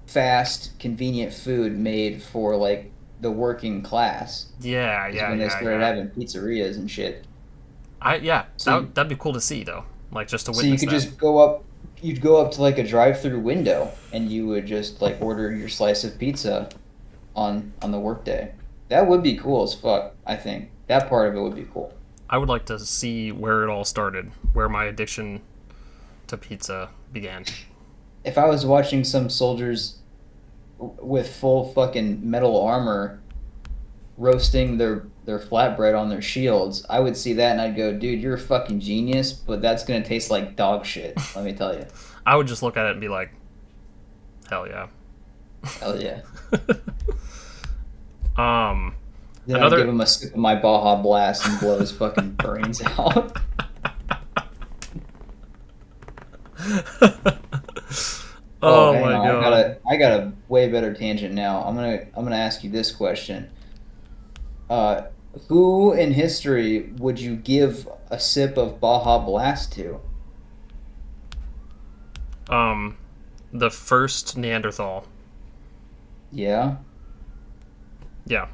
fast, convenient food made for like the working class. Yeah. When they started having pizzerias and shit. That'd be cool to see though, like just to witness. So you could just go up. You'd go up to like a drive-through window, and you would just like order your slice of pizza on the workday. That would be cool as fuck. I think that part of it would be cool. I would like to see where it all started, where my addiction to pizza began. If I was watching some soldiers with full fucking metal armor roasting their flatbread on their shields, I would see that and I'd go, dude, you're a fucking genius, but that's gonna taste like dog shit, let me tell you. I would just look at it and be like, hell yeah. Hell yeah. Then I'd give him a sip of my Baja Blast and blow his fucking brains out. Oh my god! I got a way better tangent now. I'm gonna ask you this question. Uh, who in history would you give a sip of Baja Blast to? Um, the first Neanderthal. Yeah, Yeah,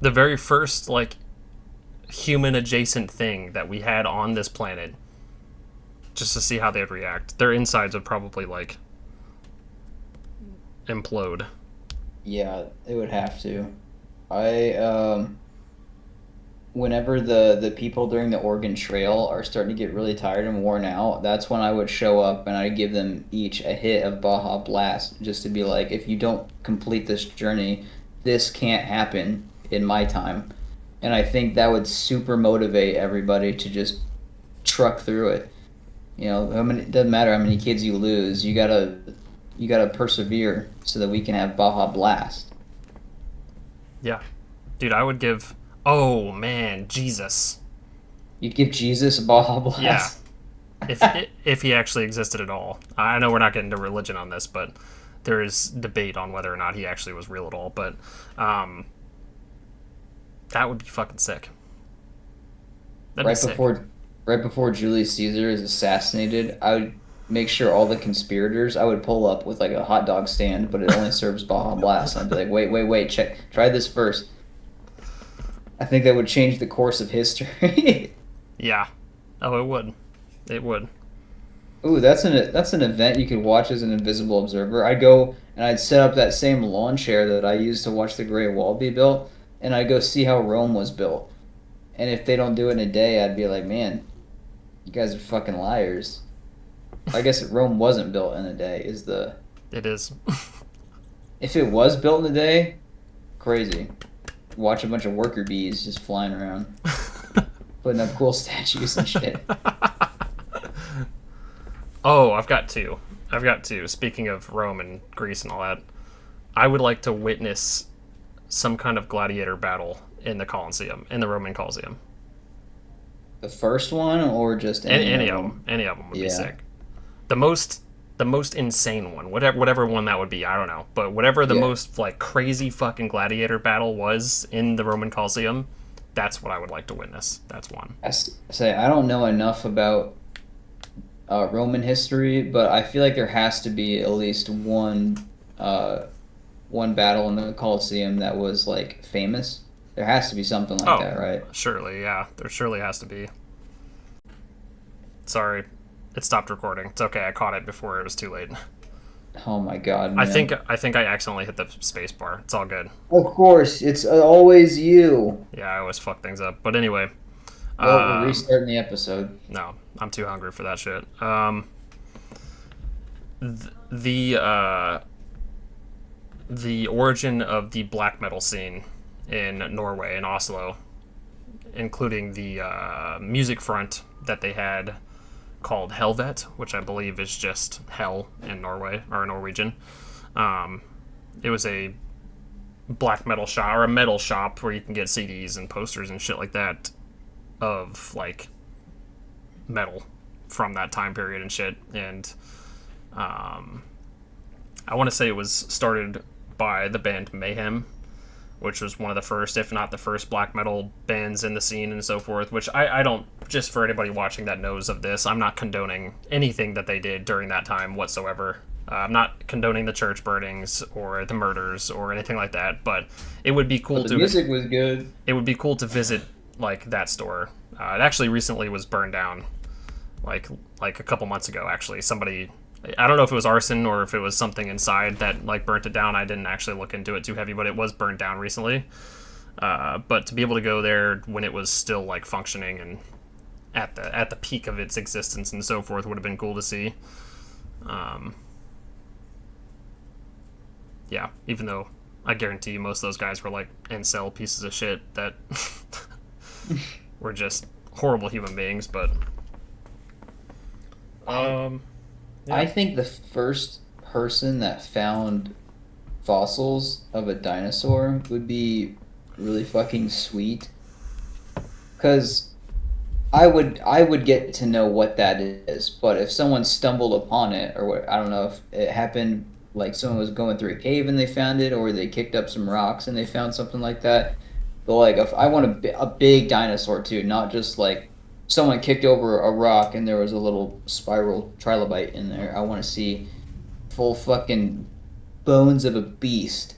the very first like human adjacent thing that we had on this planet, just to see how they'd react. Their insides would probably like implode. yeah, it would have to. I whenever the people during the Oregon Trail are starting to get really tired and worn out, that's when I would show up and I'd give them each a hit of Baja Blast just to be like, if you don't complete this journey, this can't happen in my time. And I think that would super motivate everybody to just truck through it. You know, it doesn't matter how many kids you lose, you gotta persevere so that we can have Baja Blast. Yeah, dude, I would give. Oh man, Jesus. You'd give Jesus a Baja Yeah, Blast. if if he actually existed at all. I know we're not getting into religion on this, but there is debate on whether or not he actually was real at all. But um, that would be fucking sick. That'd be right sick. before right before Julius Caesar is assassinated, I would make sure all the conspirators I would pull up with like a hot dog stand, but it only serves Baja Blast. And I'd be like, wait, check, try this first. I think that would change the course of history. Yeah. Oh, it would. It would. Ooh, that's an event you could watch as an invisible observer. I'd go and I'd set up that same lawn chair that I used to watch the Great Wall be built, and I'd go see how Rome was built. And if they don't do it in a day, I'd be like, man, you guys are fucking liars. I guess Rome wasn't built in a day. Is the It is. If it was built in a day, crazy. Watch a bunch of worker bees just flying around, putting up cool statues and shit. Oh, I've got two. I've got two. Speaking of Rome and Greece and all that, I would like to witness some kind of gladiator battle in the Colosseum, in the Roman Colosseum. The first one, or just Any, any any of of them, them? any of them would be Yeah, sick. The most, the most insane one, whatever one that would be, I don't know, but whatever the yeah. most like crazy fucking gladiator battle was in the Roman Colosseum, that's what I would like to witness. That's one. Say I don't know enough about Roman history, but I feel like there has to be at least uh, one battle in the Colosseum that was like famous. There has to be something like Oh, that, right? surely, yeah, there surely has to be. Sorry, it stopped recording. It's okay. I caught it before it was too late. Oh my God, I think man! I think I accidentally hit the space bar. It's all good. Of course, it's always you. Yeah, I always fuck things up. But anyway, Well, we're um, restarting the episode. no, I'm too hungry for that shit. The the origin of the black metal scene in Norway in Oslo, including the music front that they had called Helvet, which I believe is just hell in Norway or Norwegian. Um, it was a black metal shop or a metal shop where you can get CDs and posters and shit like that of like metal from that time period and shit. And um, I want to say it was started by the band Mayhem, which was one of the first, if not the first, black metal bands in the scene and so forth. Which I don't, just for anybody watching that knows of this, I'm not condoning anything that they did during that time whatsoever. I'm not condoning the church burnings or the murders or anything like that, but it would be But cool the to music was good. it would be cool to visit like that store. It actually recently was burned down, like a couple months ago. Actually, somebody, I don't know if it was arson or if it was something inside that like burnt it down. I didn't actually look into it too heavy, but it was burned down recently. But to be able to go there when it was still like functioning and at the peak of its existence and so forth would have been cool to see. Um, yeah, even though I guarantee you most of those guys were like incel pieces of shit that were just horrible human beings, but I um, I yeah. think the first person that found fossils of a dinosaur would be really fucking sweet. Because I would get to know what that is, but if someone stumbled upon it, or what, I don't know if it happened like someone was going through a cave and they found it, or they kicked up some rocks and they found something like that. But like, if I want a big dinosaur too, not just like someone kicked over a rock and there was a little spiral trilobite in there. I want to see full fucking bones of a beast.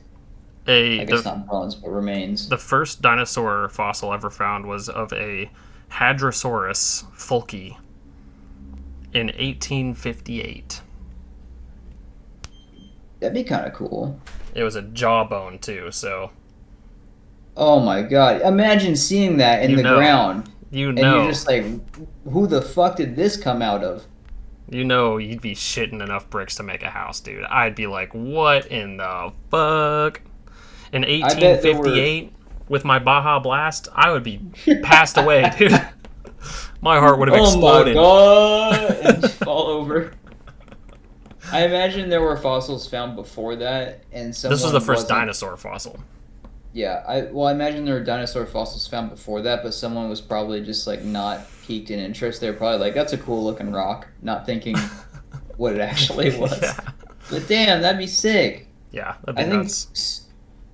A I guess not bones, but remains. The first dinosaur fossil ever found was of a Hadrosaurus fulci in 1858. That'd be kind of cool. It was a jawbone too, so Oh my god. Imagine seeing that in you the know, ground you and you're know, just like, who the fuck did this come out of? you know, you'd be shitting enough bricks to make a house, dude. I'd be like, what in the fuck? In I bet there were 1858, with my Baja Blast, I would be passed away, dude. My heart would have Oh my exploded. god and fall over. I imagine there were fossils found before that and This was the someone first wasn't. dinosaur fossil. Yeah, I imagine there were dinosaur fossils found before that, but someone was probably just like not piqued in interest. They're probably like, that's a cool looking rock, not thinking what it actually was. Yeah. But damn, that'd be sick. Yeah, that'd be I think nuts.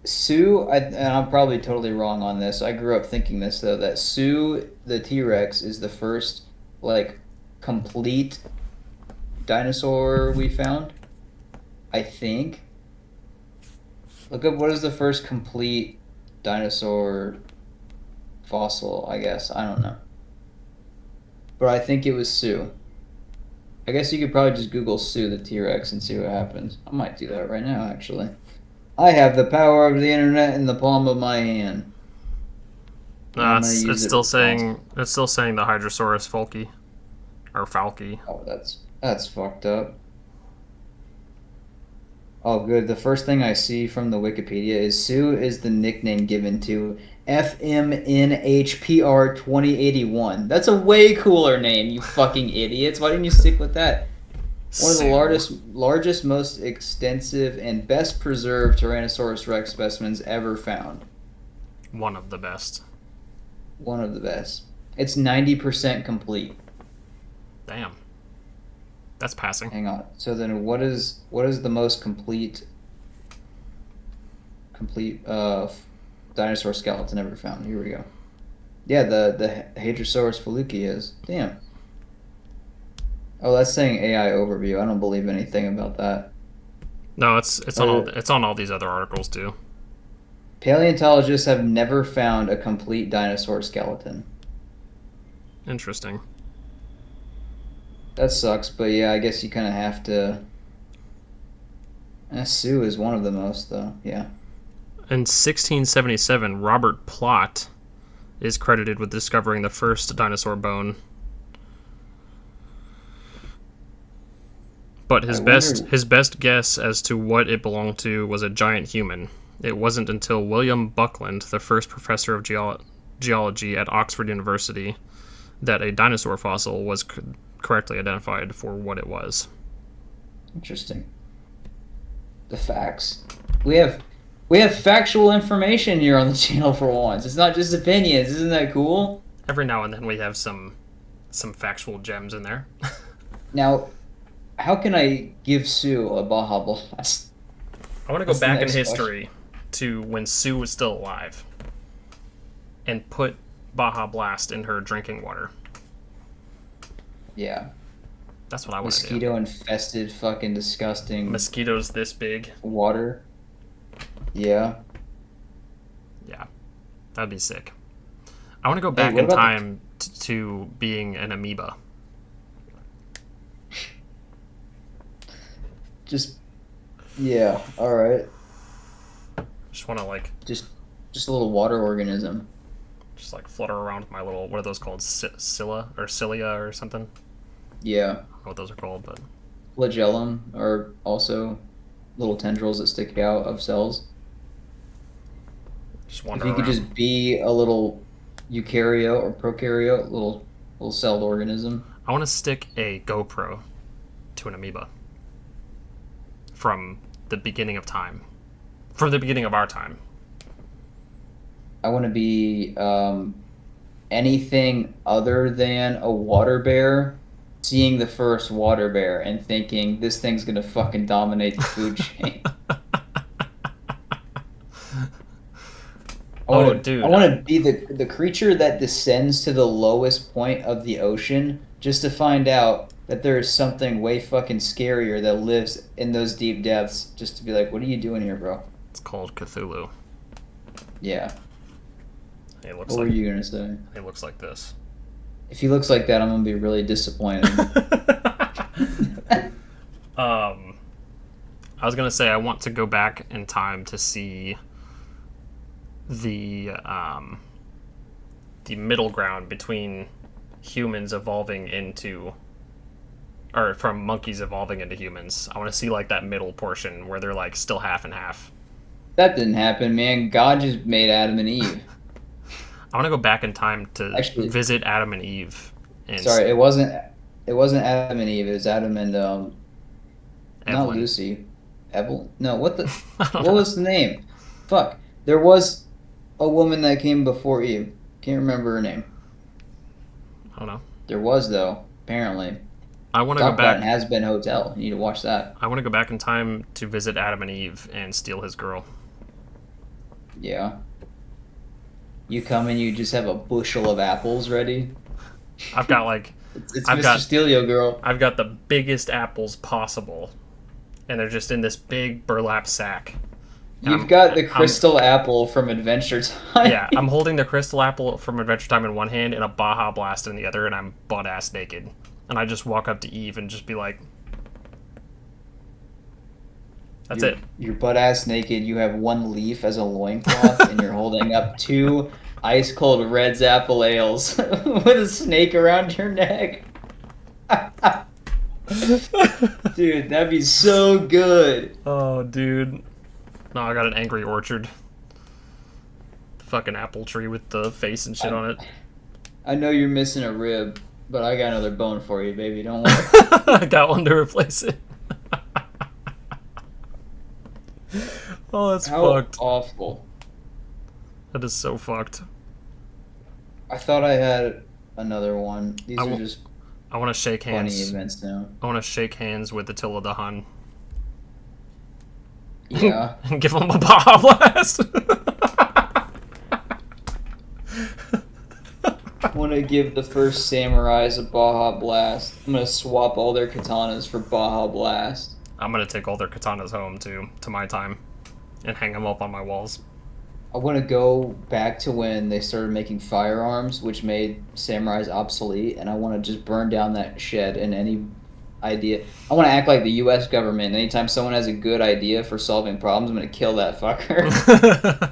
Sue, and I'm probably totally wrong on this. I grew up thinking this though, that Sue the T-Rex is the first like complete dinosaur we found. I think. Look up what is the first complete dinosaur fossil, I guess. I don't know. But I think it was Sue. I guess you could probably just Google Sue the T-Rex and see what happens. I might do that right now, actually. I have the power of the internet in the palm of my hand. And I'm gonna It's use it still responsibly. saying the Hydrosaurus fulci or falci. Oh, that's fucked up. Oh, good. The first thing I see from the Wikipedia is Sue is the nickname given to FMNHPR 2081. That's a way cooler name, you fucking idiots. Why didn't you stick with that? One of the Sue, largest, most extensive, and best preserved Tyrannosaurus Rex specimens ever found. one of the best. One of the best. It's 90% complete. Damn, that's passing. Hang on. So then, what is the most complete dinosaur skeleton ever found? Here we go. Yeah, the Hadrosaurus fluke is. Damn. Oh, that's saying AI overview. I don't believe anything about that. No, it's on all these other articles too. Paleontologists have never found a complete dinosaur skeleton. Interesting. That sucks, but yeah, I guess you kind of have to. Sue is one of the most, though. Yeah. In 1677, Robert Plot is credited with discovering the first dinosaur bone. But I wonder. his best guess as to what it belonged to was a giant human. It wasn't until William Buckland, the first professor of geology at Oxford University, that a dinosaur fossil was correctly identified for what it was. Interesting. The facts. We have we have factual information here on the channel for once. It's not just opinions. Isn't that cool? Every now and then we have some factual gems in there. Now, how can I give Sue a Baja Blast? I want to go That's the back in next history to when Sue was still alive and put Baja Blast in her drinking water. Yeah. That's what I want to do. Mosquito infested, fucking disgusting Mosquitoes this big. water. Yeah. Yeah, that'd be sick. I want to go Hey, back what in about time to being an amoeba. just yeah, all right. Just want to Just just a little water organism. just like flutter around with my little, what are those called? Cilia or cilia or something? Yeah. I don't know what those are called, but Flagellum are also little tendrils that stick out of cells. just If wander you could around. just be a little eukaryote or prokaryote, little celled organism. I want to stick a GoPro to an amoeba from the beginning of time, from the beginning of our time. I want to be anything other than a water bear, seeing the first water bear and thinking this thing's gonna fucking dominate the food chain. Oh, I dude. want to be the creature that descends to the lowest point of the ocean just to find out that there is something way fucking scarier that lives in those deep depths. Just to be like, what are you doing here, bro? It's called Cthulhu. Yeah. It looks What were like you gonna say? it looks like this. If he looks like that, I'm gonna be really disappointed. I was gonna say I want to go back in time to see the the middle ground between humans evolving into, or from monkeys evolving into humans. I want to see like that middle portion where they're like still half and half. That didn't happen, man. God just made Adam and Eve. I want to go back in time to Actually, visit Adam and Eve and sorry, it wasn't Adam and Eve. It was Adam and not Evelyn. Lucy. Evel? No, what the? I don't What know. was the name? Fuck. There was a woman that came before Eve. Can't remember her name. I don't know. There was though. Apparently, I want to go talk about it in back. Has Been Hotel. You need to watch that. I want to go back in time to visit Adam and Eve and steal his girl. Yeah. You come and you just have a bushel of apples ready. I've got like It's I've Mr. got Steelio girl. I've got the biggest apples possible, and they're just in this big burlap sack. And You've got the I'm crystal apple from Adventure Time. yeah, I'm holding the crystal apple from Adventure Time in one hand and a Baja Blast in the other, and I'm butt ass naked. And I just walk up to Eve and just be like, "That's you're, it." you're butt ass naked. You have one leaf as a loincloth, and you're holding up two ice cold Red's apple ales with a snake around your neck. Dude, that'd be so good. Oh, dude. No, I got an angry orchard. Fucking apple tree with the face and shit I, on it. I know you're missing a rib, but I got another bone for you, baby. Don't worry. I got one to replace it. Oh, that's How fucked. awful. That is so fucked. I thought I had another one. These I are w- just I want to shake funny hands. events now. I want to shake hands with Attila the Hun Yeah. and give him a Baja Blast. I want to give the first samurais a Baja Blast. I'm going to swap all their katanas for Baja Blast. I'm gonna take all their katanas home to my time, and hang them up on my walls. I want to go back to when they started making firearms, which made samurais obsolete, and I want to just burn down that shed and any idea. I want to act like the U.S. government. Anytime someone has a good idea for solving problems, I'm going to kill that fucker.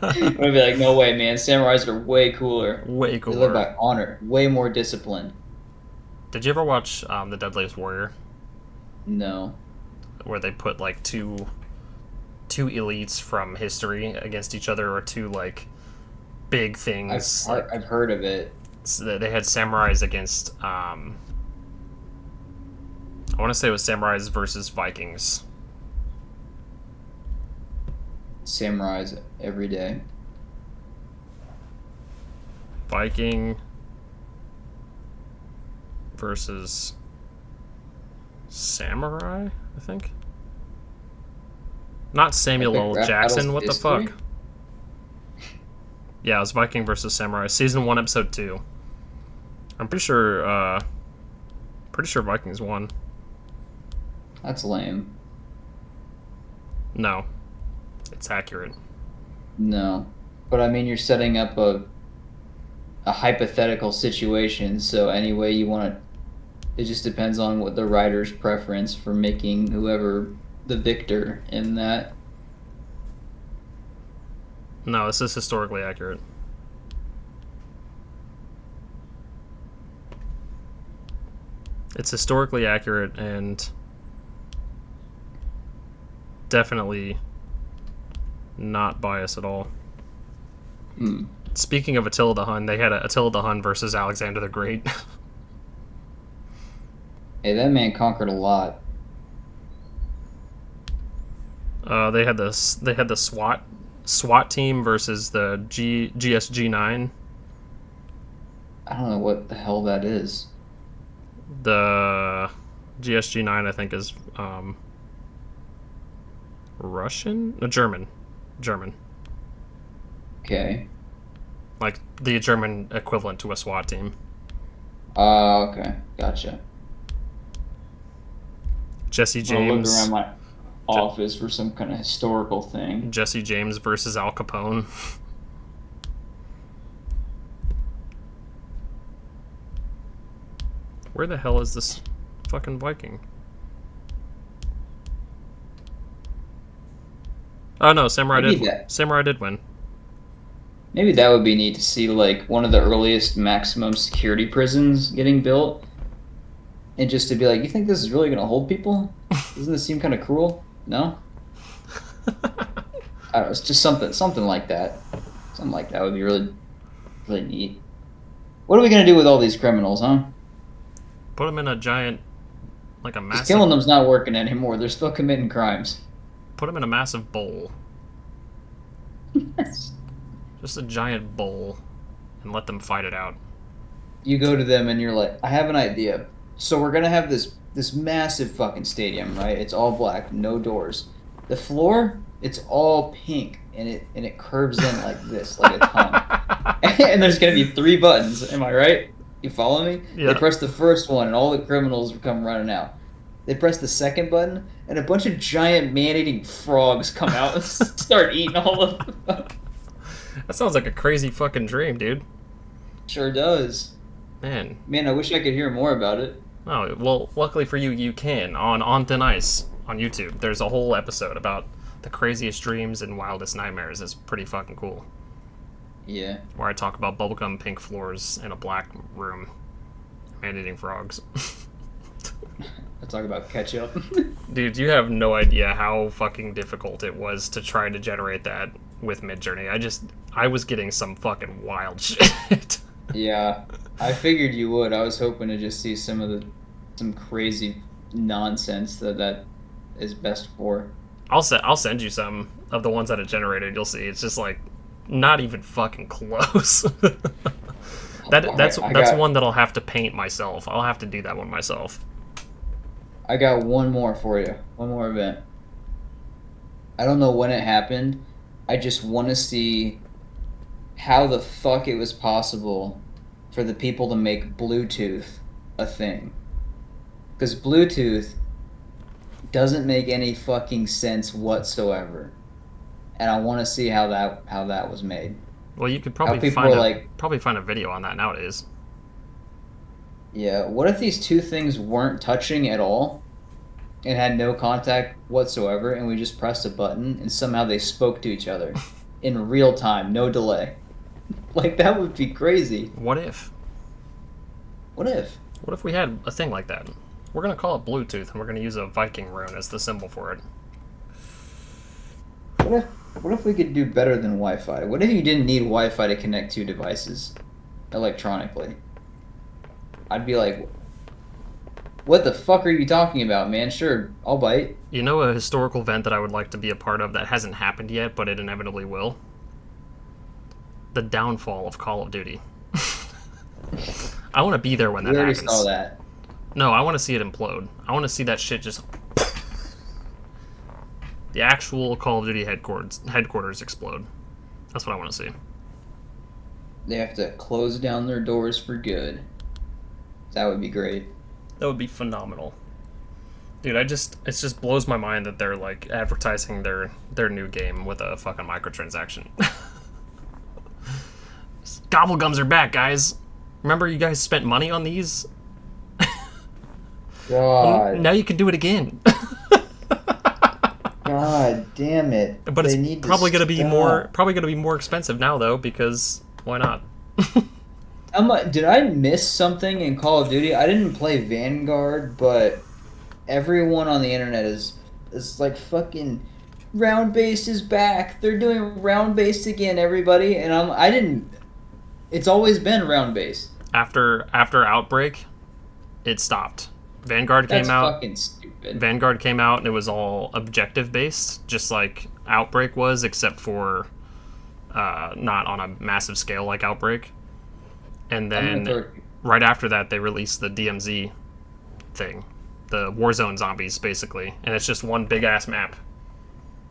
I'm going to be like, no way, man. Samurais are way cooler. Way They live cooler. by honor. Way more disciplined. Did you ever watch The Deadliest Warrior, No. where they put like two elites from history against each other, or two like big things? I've heard of it. So they had samurais against I want to say it was samurais versus Vikings. Samurais every day. Viking versus samurai, I think. Not Samuel Epic L. rap battles Jackson. of What the history? fuck? Yeah, it was Viking versus Samurai, season 1, episode 2. I'm pretty sure Vikings won. That's lame. No, it's accurate. No. But I mean, you're setting up a hypothetical situation, so any way you want to, it just depends on what the writer's preference for making whoever the victor in that. No, this is historically accurate. It's historically accurate and definitely not biased at all. Hmm. Speaking of Attila the Hun, they had a Attila the Hun versus Alexander the Great. Hey, that man conquered a lot. They had the SWAT team versus the GSG 9. I don't know what the hell that is. The GSG-9, I think, is Russian? No, German. German. Okay. Like the German equivalent to a SWAT team. Okay. Gotcha. Jesse I'm gonna look around James. my office for some kind of historical thing. Jesse James versus Al Capone. Where the hell is this fucking Viking? Oh no, Samurai did win. Maybe that would be neat to see, like, one of the earliest maximum security prisons getting built, and just to be like, you think this is really gonna hold people? Doesn't this seem kind of cruel? No? I don't know, it's just something like that. Something like that would be really, really neat. What are we gonna do with all these criminals, huh? Put them in a giant, like a Because killing massive. them's not working anymore. They're still committing crimes. Put them in a massive bowl. Just a giant bowl, and let them fight it out. You go to them and you're like, I have an idea. So we're gonna have this massive fucking stadium, right? It's all black, no doors. The floor, it's all pink, and it curves in like this, like a tongue. And there's gonna be 3 buttons. Am I right? You follow me? They Yeah. press the first one, and all the criminals come running out. They press the second button, and a bunch of giant man-eating frogs come out and start eating all of them. That sounds like a crazy fucking dream, dude. Sure does. Man. Man, I wish I could hear more about it. Oh, well, luckily for you, you can. On Thin Ice on YouTube, there's a whole episode about the craziest dreams and wildest nightmares. It's pretty fucking cool. Yeah. Where I talk about bubblegum pink floors in a black room. Man-eating frogs. I talk about ketchup. Dude, you have no idea how fucking difficult it was to try to generate that with Midjourney. I was getting some fucking wild shit. Yeah, I figured you would. I was hoping to just see some crazy nonsense that is best for. I'll send you some of the ones that it generated. You'll see. It's just like not even fucking close. That's one that I'll have to paint myself. I'll have to do that one myself. I got one more for you. One more event. I don't know when it happened. I just want to see how the fuck it was possible for the people to make Bluetooth a thing. Because Bluetooth doesn't make any fucking sense whatsoever. And I want to see how that was made. Well, you could How probably people are probably find a video on that nowadays. yeah, what if these two things weren't touching at all and had no contact whatsoever, and we just pressed a button and somehow they spoke to each other in real time, no delay? Like, that would be crazy. What if? What if? What if we had a thing like that? We're gonna call it Bluetooth, and we're gonna use a Viking rune as the symbol for it. What if we could do better than Wi-Fi? What if you didn't need Wi-Fi to connect two devices electronically? I'd be like, what the fuck are you talking about, man? Sure, I'll bite. You know a historical event that I would like to be a part of that hasn't happened yet, but it inevitably will? The downfall of Call of Duty. I want to be there when that We already happens. saw that. No, I want to see it implode. I want to see that shit just... The actual Call of Duty headquarters explode. That's what I want to see. They have to close down their doors for good. That would be great. That would be phenomenal. Dude, it just blows my mind that they're like advertising their new game with a fucking microtransaction. Gobblegums are back, guys. Remember you guys spent money on these? God. Now you can do it again. God damn it. But They it's need to probably gonna be stop. more expensive now though, because why not? Did I miss something in Call of Duty? I didn't play Vanguard, but everyone on the internet is like, fucking round based is back. They're doing round based again, everybody. And I didn't. It's always been round based. After Outbreak, it stopped. Vanguard That's came out. fucking stupid. Vanguard came out and it was all objective based, just like Outbreak was, except for not on a massive scale like Outbreak. and I'm gonna then throw. right after that they released the DMZ thing, the Warzone zombies basically, and it's just one big ass map.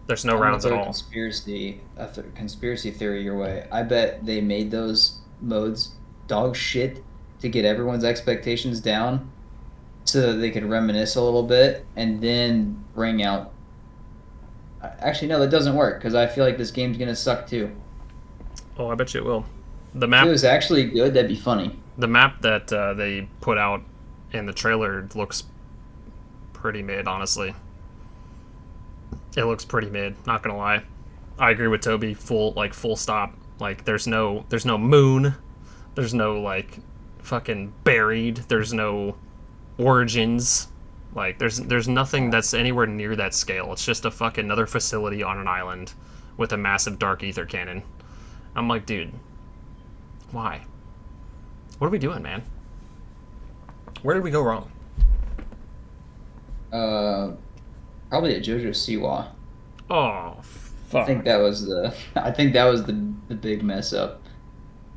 There's no I'm gonna rounds at throw all. a conspiracy theory your way. I bet they made those modes dog shit to get everyone's expectations down, so that they could reminisce a little bit, and then bring out. Actually, no, that doesn't work because I feel like this game's gonna suck too. Oh, I bet you it will. The If it map, was actually good, that'd be funny. the map that they put out in the trailer looks pretty mid, honestly. It looks pretty mid, not gonna lie. I agree with Toby, full stop. Like there's no moon, there's no like fucking buried, there's no origins. Like there's nothing that's anywhere near that scale. It's just a fucking another facility on an island with a massive dark ether cannon. I'm like, dude, why? What are we doing, man? Where did we go wrong? Uh, Probably a JoJo Siwa. Oh, I think fuck. that was the. I think that was the big mess up.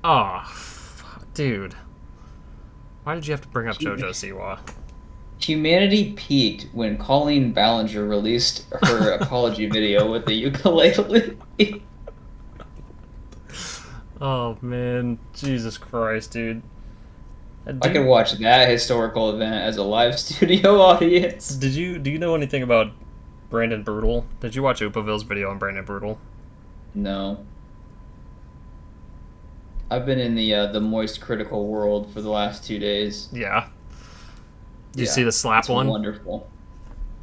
Oh, fuck. Dude. Why did you have to bring up JoJo Siwa? Humanity peaked when Colleen Ballinger released her apology video with the ukulele. Oh, man. Jesus Christ, dude. I could watch that historical event as a live studio audience. Do you know anything about Brandon Brutal? Did you watch Upaville's video on Brandon Brutal? No. I've been in the moist critical world for the last 2 days. Yeah. Did you Yeah, see the slap it's one? wonderful.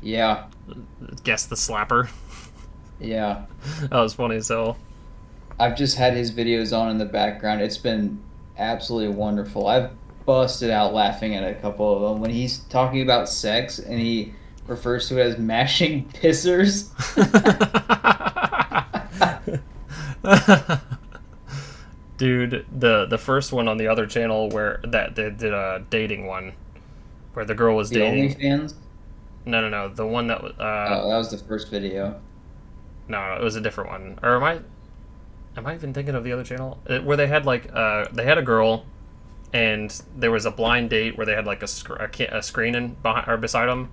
Yeah, Guess the slapper. yeah. That was funny as hell. I've just had his videos on in the background. It's been absolutely wonderful. I've busted out laughing at a couple of them when he's talking about sex and he refers to it as mashing pissers. Dude, the first one on the other channel where that they did a dating one where the girl was The dating. OnlyFans. No, the one that was Oh, that was the first video. no, it was a different one. Or am I even thinking of the other channel where they had like they had a girl and there was a blind date where they had like a screening behind or beside them.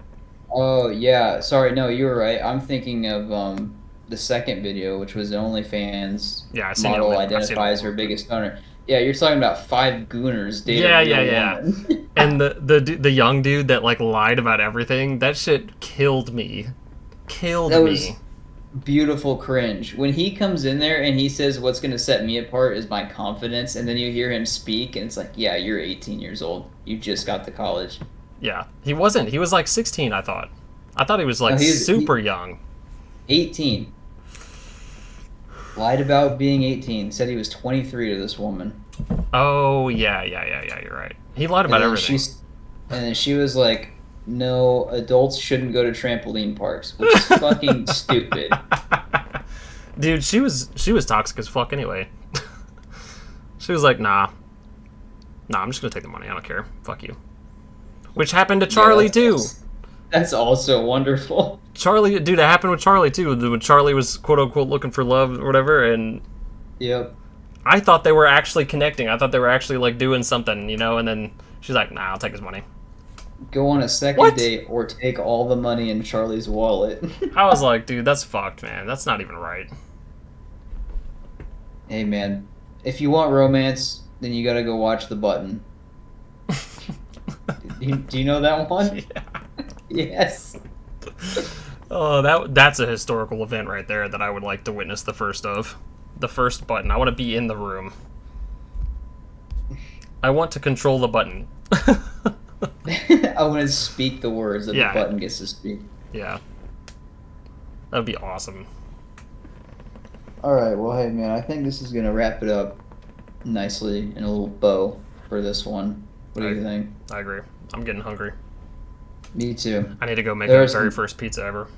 Oh yeah, sorry. No, you were right. I'm thinking of the second video, which was an OnlyFans Yeah, I've seen model I've seen identifies her biggest donor. Yeah, you're talking about five gooners dating Yeah, a yeah, real yeah. woman. And the young dude that like lied about everything, that shit killed me. Killed That me. was beautiful cringe. When he comes in there and he says, "What's going to set me apart is my confidence," and then you hear him speak, and it's like, "Yeah, you're 18 years old. You just got to college." Yeah. He wasn't. He was like 16, I thought. I thought he was No, like he was super young. 18. Lied about being 18. Said he was 23 to this woman. Oh, yeah, you're right. He lied And about then everything. and then she was like, "No, adults shouldn't go to trampoline parks," which is fucking stupid. Dude, she was toxic as fuck anyway. She was like, nah, I'm just gonna take the money. I don't care. Fuck you. Which happened to Charlie Yeah, too. That's also wonderful. Charlie, dude, it happened with Charlie too. When Charlie was quote unquote looking for love or whatever, and Yep. I thought they were actually connecting. I thought they were actually like doing something, and then she's like, nah, I'll take his money. Go on a second What? date or take all the money in Charlie's wallet. I was like, dude, that's fucked, man. That's not even right. Hey man, if you want romance, then you gotta go watch The Button. Do you know that one? Yeah. Yes. Oh, that's a historical event right there that I would like to witness the first of. The first button. I want to be in the room. I want to control the button. I want to speak the words that Yeah. the button gets to speak. Yeah. That would be awesome. All right, well, hey man, I think this is gonna wrap it up nicely in a little bow for this one. What do you think? I agree. I'm getting hungry. Me too. I need to go make There my are very some- first pizza ever.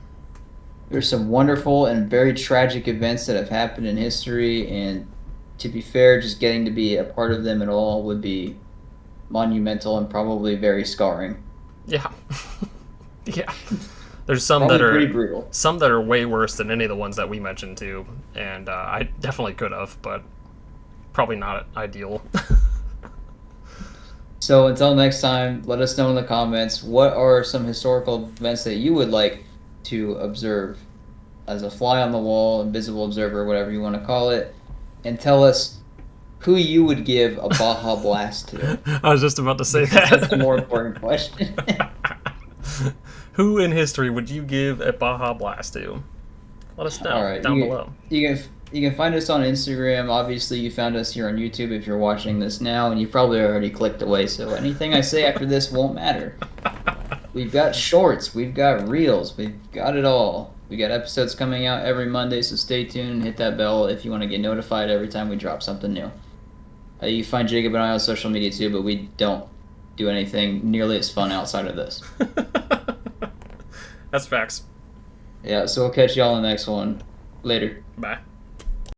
There's some wonderful and very tragic events that have happened in history, and to be fair, just getting to be a part of them at all would be monumental and probably very scarring. Yeah. Yeah. There's some Probably that are pretty brutal. some that are way worse than any of the ones that we mentioned too, and I definitely could have, but probably not ideal. So until next time, let us know in the comments what are some historical events that you would like to observe as a fly on the wall, invisible observer, whatever you want to call it, and tell us who you would give a Baja Blast to. I was just about to say Because that's the more that. important question. Who in history would you give a Baja Blast to? Let us All know right, down below. you can find us on Instagram. Obviously, you found us here on YouTube if you're watching this now, and you probably already clicked away. So anything I say after this won't matter. We've got shorts, we've got reels, we've got it all. We got episodes coming out every Monday, so stay tuned and hit that bell if you want to get notified every time we drop something new. You find Jacob and I on social media too, but we don't do anything nearly as fun outside of this. That's facts. Yeah, so we'll catch y'all in the next one. Later. Bye.